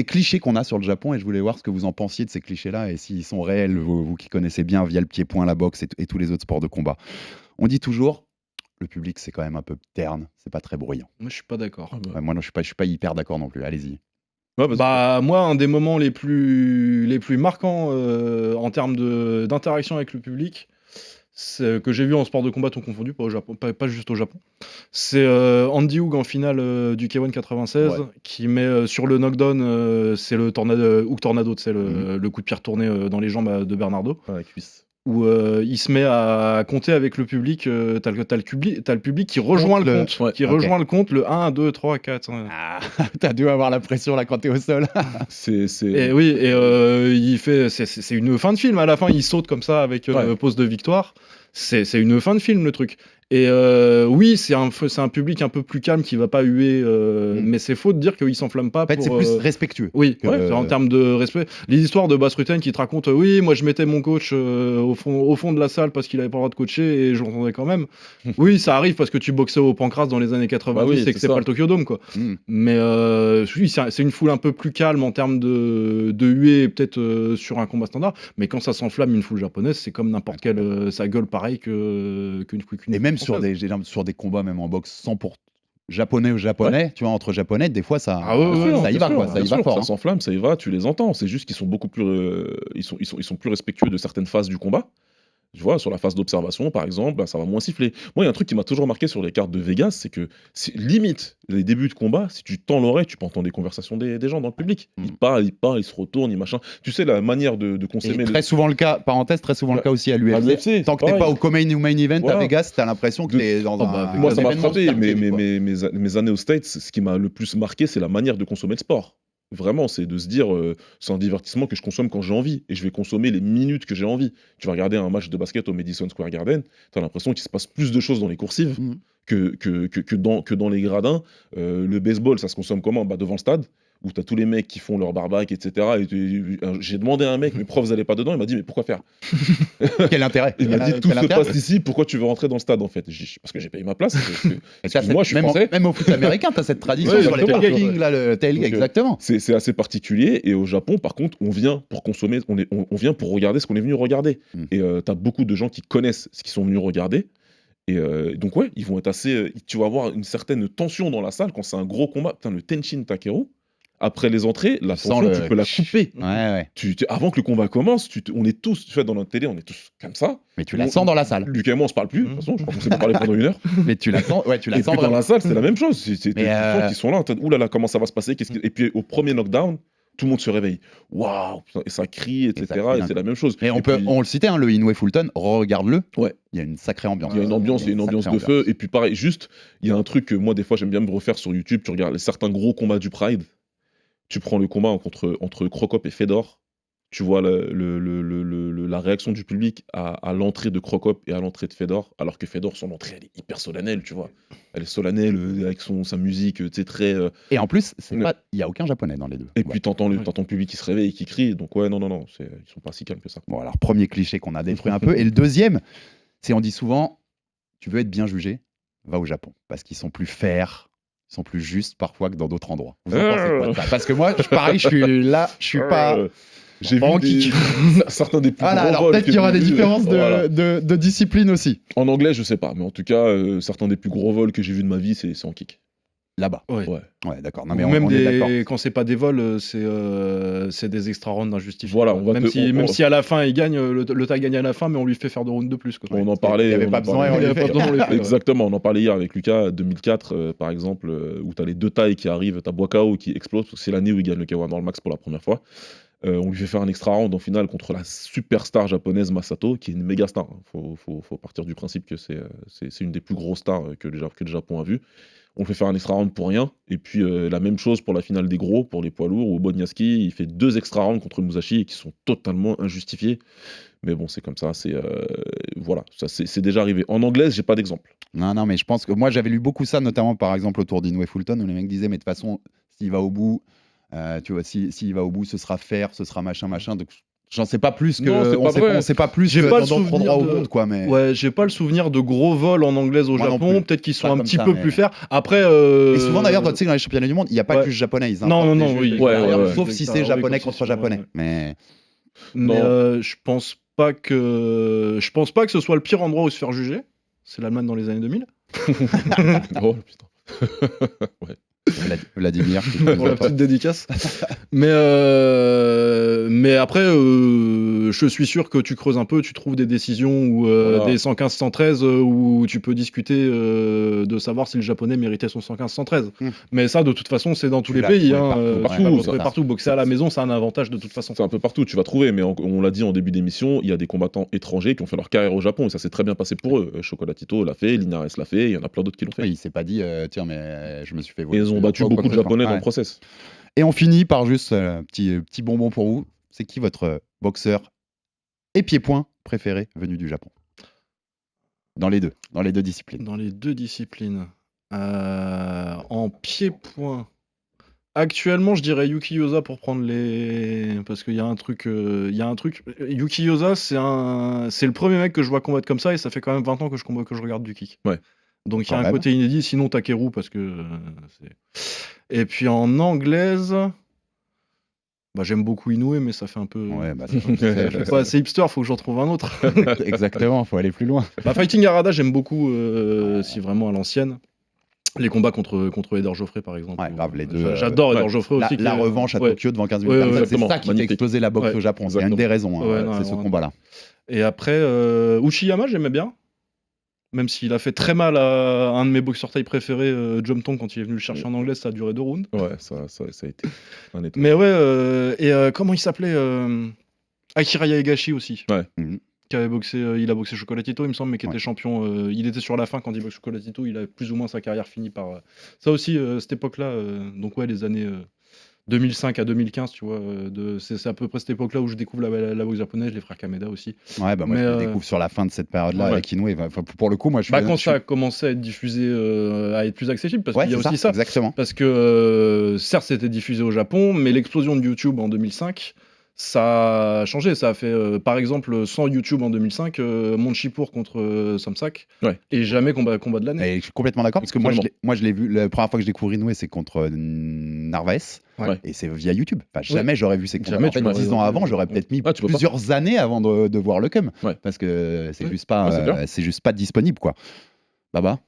clichés qu'on a sur le Japon, et je voulais voir ce que vous en pensiez de ces clichés-là, et s'ils sont réels, vous qui connaissez bien via le pied-point, la boxe et tous les autres sports de combat. On dit toujours, le public c'est quand même un peu terne, c'est pas très bruyant. Moi, je suis pas d'accord. Ouais, moi non, je suis pas hyper d'accord non plus, allez-y. Ouais, parce Bah, moi, un des moments les plus marquants en termes d'interaction avec le public, que j'ai vu en sport de combat tout confondu, pas au Japon, pas juste au Japon, c'est Andy Hug en finale du K1 96 qui met sur le knockdown, c'est le Hug Tornado, c'est le coup de pied retourné dans les jambes de Bernardo. la cuisse. Où il se met à compter avec le public, t'as le public qui rejoint le compte, rejoint le compte, le 1, 2, 3, 4. Ah, t'as dû avoir la pression là quand t'es au sol. Et oui, il fait, c'est une fin de film, à la fin il saute comme ça avec pose de victoire, c'est une fin de film le truc. Et oui, c'est un public un peu plus calme qui va pas huer, mais c'est faux de dire qu'il s'enflamme pas. En fait, c'est plus respectueux. Oui, en termes de respect. Les histoires de Bas Rutten qui te racontent, oui, moi je mettais mon coach au fond de la salle parce qu'il avait pas le droit de coacher et je l'entendais quand même. Oui, ça arrive parce que tu boxais au Pancras dans les années 90 et que c'est pas le Tokyo Dome, quoi. Mais oui, c'est une foule un peu plus calme en termes de huée, peut-être sur un combat standard. Mais quand ça s'enflamme, une foule japonaise, c'est comme n'importe quelle. Ça gueule pareil qu'une et même sur des combats, même en boxe 100% japonais ou japonais, tu vois, entre japonais, des fois ça y va, quoi, ça y va fort. Ça s'enflamme, ça y va, tu les entends. C'est juste qu'ils sont beaucoup plus, ils sont plus respectueux de certaines phases du combat. Tu vois, sur la phase d'observation, par exemple, bah, ça va moins siffler. Moi, il y a un truc qui m'a toujours marqué sur les cartes de Vegas, c'est que limite, les débuts de combat, si tu tends l'oreille, tu peux entendre des conversations des gens dans le public. Ils parlent, ils se retournent, ils machin. Tu sais, la manière de consommer... Très souvent le cas, parenthèse, très souvent le cas aussi à l'UFC. Tant que t'es pas au co-main ou main event à Vegas, t'as l'impression que t'es dans un... Moi, ça m'a frappé, mes années aux States, ce qui m'a le plus marqué, c'est la manière de consommer le sport. Vraiment, c'est de se dire, c'est un divertissement que je consomme quand j'ai envie, et je vais consommer les minutes que j'ai envie. Tu vas regarder un match de basket au Madison Square Garden, tu as l'impression qu'il se passe plus de choses dans les coursives que dans les gradins. Le baseball, ça se consomme comment ? Bah, devant le stade, où tu as tous les mecs qui font leur barbac, etc. Et j'ai demandé à un mec, mais pourquoi vous n'allez pas dedans ? Il m'a dit, mais pourquoi faire ? Quel intérêt ? Il m'a dit, tout se passe ici, pourquoi tu veux rentrer dans le stade en fait ? J'ai dit, parce que j'ai payé ma place. Moi, je suis français. Même au foot américain, tu as cette tradition sur les parkings, le tailgate, exactement. C'est assez particulier. Et au Japon, par contre, on vient pour consommer, on vient pour regarder ce qu'on est venu regarder. Et tu as beaucoup de gens qui connaissent ce qu'ils sont venus regarder. Et donc, ouais, ils vont être assez. Tu vas avoir une certaine tension dans la salle quand c'est un gros combat. Putain, le Tenshin Takeru. Après les entrées, la tension, tu peux la couper. Avant que le combat commence, on est tous, tu fais dans notre télé, on est tous comme ça. Mais tu la sens dans la salle. Lucas et moi, on se parle plus. De toute façon, je crois qu'on s'est pas parlé pendant 1 heure. Mais tu la sens, tu la sens dans la salle, c'est la même chose. C'est des gens qui sont là. Ouh là là, comment ça va se passer ? Et puis au premier knockdown, tout le monde se réveille. Waouh, et ça crie, etc. Et c'est la même chose. Mais on le citait, le Inoue Fulton, regarde-le. Ouais. Il y a une sacrée ambiance. Il y a une ambiance, de feu. Et puis pareil, juste, il y a un truc que moi, des fois, j'aime bien me refaire sur YouTube. Tu regardes certains gros combats du Pride. Tu prends le combat entre Crocop et Fedor, tu vois la réaction du public à l'entrée de Crocop et à l'entrée de Fedor, alors que Fedor, son entrée, elle est hyper solennelle, tu vois. Elle est solennelle avec sa musique, tu sais, très... Et en plus, il n'y a aucun japonais dans les deux. Et puis t'entends le public qui se réveille et qui crie, donc ouais, non, ils sont pas si calmes que ça. Bon, alors, premier cliché qu'on a détruit un peu. Et le deuxième, c'est on dit souvent, tu veux être bien jugé, va au Japon, parce qu'ils sont plus fair, sont plus justes parfois que dans d'autres endroits. Vous en pensez quoi de ça ? Parce que moi, pareil, je suis pas... J'ai vu certains des plus gros alors peut-être qu'il y aura des différences de discipline aussi. En anglais, je sais pas, mais en tout cas, certains des plus gros vols que j'ai vu de ma vie, c'est en kick. Là-bas. Ouais, d'accord. Non, mais on est d'accord. Quand c'est pas des vols, c'est des extra rounds injustifiés. Voilà, même si à la fin il gagne, le tas gagne à la fin, mais on lui fait faire 2 rounds de plus. Quoi. On en parlait. Il n'y avait pas besoin. Exactement, on en parlait hier avec Lucas, 2004 par exemple, où tu as les 2 tailles qui arrivent, tu as Boakao qui explose, parce que c'est l'année où il gagne le K1 dans le max pour la première fois. On lui fait faire un extra round en finale contre la superstar japonaise Masato, qui est une méga star. Faut partir du principe que c'est une des plus grosses stars que le Japon a vu. On fait faire un extra round pour rien. Et puis la même chose pour la finale des gros, pour les poids lourds, où Wozniacki il fait 2 extra rounds contre Musashi et qui sont totalement injustifiés. Mais bon, c'est comme ça. Voilà, ça c'est déjà arrivé. En anglaise, j'ai pas d'exemple. Non, mais je pense que moi j'avais lu beaucoup ça, notamment par exemple autour d'Inoue Fulton, où les mecs disaient, mais de toute façon, s'il va au bout, tu vois, s'il va au bout, ce sera fair, ce sera machin. Donc j'en sais pas plus que. Non, c'est pas vrai. On sait pas plus J'ai que pas le dans d'autres souvenir endroits au de- monde, quoi. Mais... Ouais, j'ai pas le souvenir de gros vols en anglaise au Moi non Japon. plus. Peut-être qu'ils sont Pas un comme petit ça, peu mais- plus faire. Après. Et souvent d'ailleurs, tu sais, dans les championnats du monde, il n'y a pas Ouais. que le japonais. Ils Non, importent non, des non, juges oui. extérieurs, Ouais. sauf si c'est Oui, japonais comme contre si- japonais. ouais. Mais Mais Non. je pense pas que ce soit le pire endroit où se faire juger. C'est l'Allemagne dans les années 2000. Oh putain. Ouais. Vladimir. Pour la petite dédicace. Mais après, je suis sûr que tu creuses un peu, tu trouves des décisions ou Voilà. des 115-113 où tu peux discuter de savoir si le japonais méritait son 115-113. Mais ça, de toute façon, c'est dans tous Tu les l'as pays. trouvé partout, À peu ça. près partout. Boxer à la maison, c'est un avantage de toute façon. C'est un peu partout, tu vas trouver, mais on l'a dit en début d'émission, il y a des combattants étrangers qui ont fait leur carrière au Japon et ça s'est très bien passé pour eux. Chocolatito l'a fait, Linares l'a fait, il y en a plein d'autres qui l'ont fait. Oui, il s'est pas dit, tiens, mais je me suis fait Et voler. ils ont battu beaucoup de Japonais dans le process. Et on finit par juste petit bonbon pour vous. C'est qui votre boxeur et pied-point préféré venu du Japon? Dans les deux disciplines. Dans les deux disciplines. En pied-point. Actuellement, je dirais Yuki Yosa pour prendre les. Parce qu'il y a un truc. Yuki Yosa, c'est le premier mec que je vois combattre comme ça et ça fait quand même 20 ans que je regarde du kick. Ouais. Donc il y Quand a un même. côté inédit, sinon Takeru, parce que. Et puis en anglaise. Bah, j'aime beaucoup Inoue, mais ça fait un peu. Ouais, bah, C'est pas assez hipster, faut que j'en trouve un autre. exactement, faut aller plus loin. Bah, Fighting Harada, j'aime beaucoup, si vraiment à l'ancienne. Les combats contre Eder Joffrey, par exemple. Ouais, grave, les deux. J'adore Eder Joffrey La, aussi. la revanche à ouais. Tokyo devant 15 000 Ouais, personnes, exactement. c'est ça qui fait Magnifique. exploser la boxe Ouais, au Japon. C'est une exactement. des raisons, hein, Ouais, non, c'est ce vraiment. combat-là. Et après, Uchiyama, j'aimais bien. Même s'il a fait très mal à un de mes boxeurs taille préférés, Jomtong, quand il est venu le chercher en anglais, ça a duré 2 rounds. Ouais, ça a été un état. Mais ouais, comment il s'appelait Akira Yaegashi aussi. Ouais. Mhm. Qui avait boxé, il a boxé Chocolatito, il me semble, mais qui était Ouais. champion. Il était sur la fin quand il boxe Chocolatito, il a plus ou moins sa carrière finie par. Ça aussi, cette époque-là, donc ouais, les années 2005 à 2015, tu vois, c'est à peu près cette époque-là où je découvre la boxe japonaise, les frères Kameda aussi. Ouais, bah moi Mais, je le découvre sur la fin de cette période-là ouais. avec Inoue. Enfin, pour le coup, moi je suis. Bah, quand je ça a suis- commencé à être diffusé, à être plus accessible, parce Ouais, qu'il y a c'est aussi ça. exactement. Parce que certes, c'était diffusé au Japon, mais l'explosion de YouTube en 2005, ça a changé. Ça a fait, par exemple, sans YouTube en 2005, Monchipour contre Somsak, Ouais. et jamais combat de l'année. Et je suis complètement d'accord parce que moi Absolument. je l'ai vu la première fois que je découvre Inoue, c'est contre Narvaez. Ouais. Et c'est via YouTube. Enfin, jamais j'aurais vu ces combats. Jamais En fait, tu m'aurais- 10 ans avant, j'aurais peut-être mis Ah, tu peux pas. plusieurs années avant de voir le cum. Ouais. Parce que c'est Ouais. juste pas, Ouais, c'est clair. c'est juste pas disponible, quoi. Baba,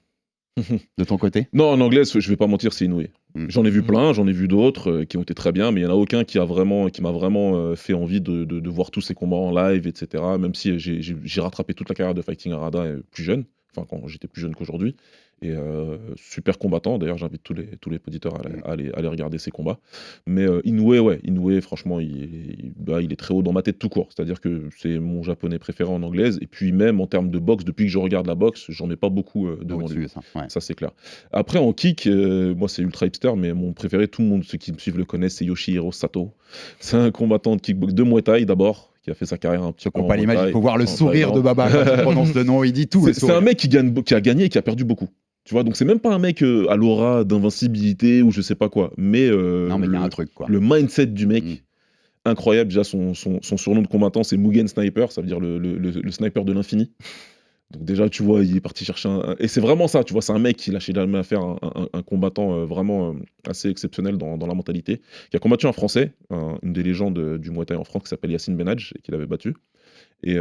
de ton côté? Non, en anglais, je vais pas mentir, c'est Inoue. Mm. J'en ai vu plein, j'en ai vu d'autres qui ont été très bien, mais il y en a aucun qui m'a vraiment fait envie de voir tous ces combats en live, etc. Même si j'ai rattrapé toute la carrière de Fighting Harada plus jeune, enfin quand j'étais plus jeune qu'aujourd'hui. Et super combattant, d'ailleurs j'invite tous les auditeurs à aller regarder ces combats. Mais Inoue, franchement, il est très haut dans ma tête tout court. C'est-à-dire que c'est mon japonais préféré en anglaise. Et puis même en termes de boxe, depuis que je regarde la boxe, j'en mets pas beaucoup devant Au-dessus, lui. ça. Ouais. Ça c'est clair. Après en kick, moi c'est ultra hipster, mais mon préféré, tout le monde, ceux qui me suivent le connaissent, c'est Yoshihiro Sato. C'est un combattant de kickbox de Muay Thai d'abord, qui a fait sa carrière un petit Ceux qui peu n'ont en pas Muay l'image, Thai, il faut voir le en sourire de Thaïlande. Baba quand il prononce le nom, il dit tout. le C'est sourire. un mec qui a gagné et qui a perdu beaucoup. Tu vois, donc c'est même pas un mec à l'aura d'invincibilité ou je sais pas quoi, mais, Non, mais il y a un truc, quoi. le mindset du mec, Mm. incroyable. Déjà, son surnom de combattant, c'est Mugen Sniper, ça veut dire le sniper de l'infini. Donc déjà, tu vois, il est parti chercher Et c'est vraiment ça, tu vois, c'est un mec qui lâchait jamais à faire un combattant vraiment assez exceptionnel dans la mentalité, qui a combattu un Français, une des légendes du Muay Thai en France, qui s'appelle Yacine Benadj, et qui l'avait battu. Et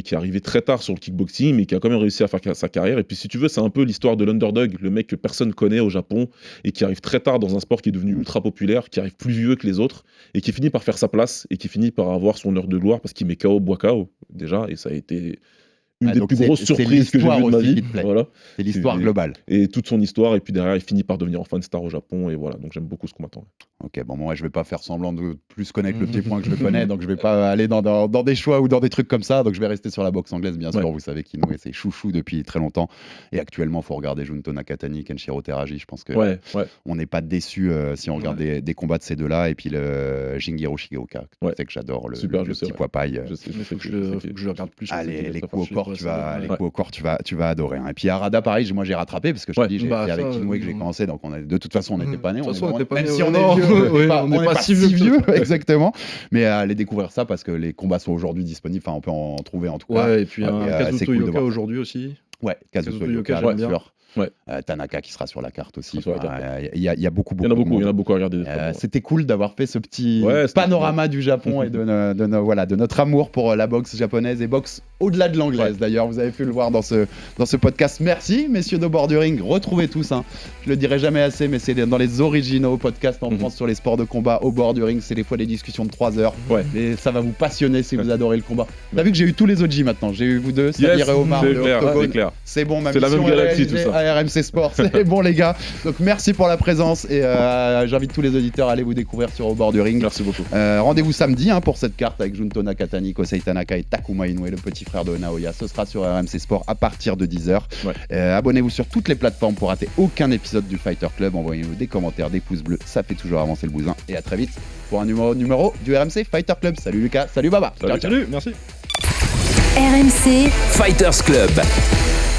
qui est arrivé très tard sur le kickboxing, mais qui a quand même réussi à faire sa carrière. Et puis, si tu veux, c'est un peu l'histoire de l'underdog, le mec que personne connaît au Japon, et qui arrive très tard dans un sport qui est devenu ultra populaire, qui arrive plus vieux que les autres, et qui finit par faire sa place, et qui finit par avoir son heure de gloire, parce qu'il met KO Bois KO, déjà, et ça a été une Ouais, des donc plus grosses c'est surprises que j'ai l'histoire vues de ma aussi vie. qui te plaît. Voilà. C'est l'histoire globale. Et toute son histoire, et puis derrière, il finit par devenir enfin une star au Japon, et voilà. Donc j'aime beaucoup ce combattant. Ok, bon, moi je vais pas faire semblant de plus connaître le petit point que je le connais, donc je vais pas aller dans des choix ou dans des trucs comme ça, donc je vais rester sur la boxe anglaise, bien sûr. Ouais. Vous savez qu'Inoue c'est chouchou depuis très longtemps, et actuellement, il faut regarder Junto Nakatani, Kenshiro Teraji. Je pense que Ouais. on n'est pas déçu si on regarde des combats de ces deux-là, et puis le Jingiro Shigeoka, tu sais que j'adore le Super, le je sais, petit ouais. poids paille. Je sais, Il faut que je le regarde plus. Ah, je sais les qu'il va coups au faire corps, chier, tu vas, ouais. les coups au corps, tu vas adorer. Hein. Et puis Arada, pareil, moi j'ai rattrapé parce que je te dis, j'ai Bah, fait avec ça, Inoue que j'ai commencé, donc de toute façon, on n'était pas nés. De toute façon, on était pas même nés, si ouais, on non. est vieux, Ouais, on n'est pas si vieux, exactement. Mais allez découvrir ça parce que les combats sont aujourd'hui disponibles. Enfin, on peut en trouver en tout cas. Ouais, et puis un c'est Kazuto cool de Yoka voir ça. aujourd'hui aussi. Ouais, Kazuto Kazuto Yoka, Yoka, j'aime bien bien. sûr. Ouais. Tanaka qui sera sur la carte aussi. Sur la carte, Il y a beaucoup, Il y en a de beaucoup, monde. il y en a beaucoup à regarder. des fois, ouais. C'était cool d'avoir fait ce petit Ouais, c'était panorama du Japon et de notre amour pour la boxe japonaise et boxe au-delà de l'anglaise. D'ailleurs, vous avez pu le voir dans ce podcast. Merci, messieurs de bord du ring. Retrouvez tous, hein. Je le dirai jamais assez, mais c'est dans les originaux podcasts en France sur les sports de combat au bord du ring. C'est des fois des discussions de 3 heures. Ouais. Et ça va vous passionner si vous adorez le combat. T'as vu que j'ai eu tous les OG maintenant. J'ai eu vous deux, Samir et Omar, c'est de clair, Octogone. c'est clair. C'est bon, ma C'est la mission même est galaxie, réalisée tout ça. à RMC Sport. C'est bon, les gars. Donc merci pour la présence et j'invite tous les auditeurs à aller vous découvrir sur Au bord du ring. Merci beaucoup. Rendez-vous samedi pour cette carte avec Junto Nakatani, Kosei Tanaka et Takuma Inoue, le petit frère de Naoya. Ce sera sur RMC Sport à partir de 10h. Ouais. Abonnez-vous sur toutes les plateformes pour rater aucun épisode du Fighter Club. Envoyez-nous des commentaires, des pouces bleus, ça fait toujours avancer le bousin. Et à très vite pour un numéro du RMC Fighter Club. Salut Lucas, salut Baba. Ciao, ciao. Salut, merci. RMC Fighters Club.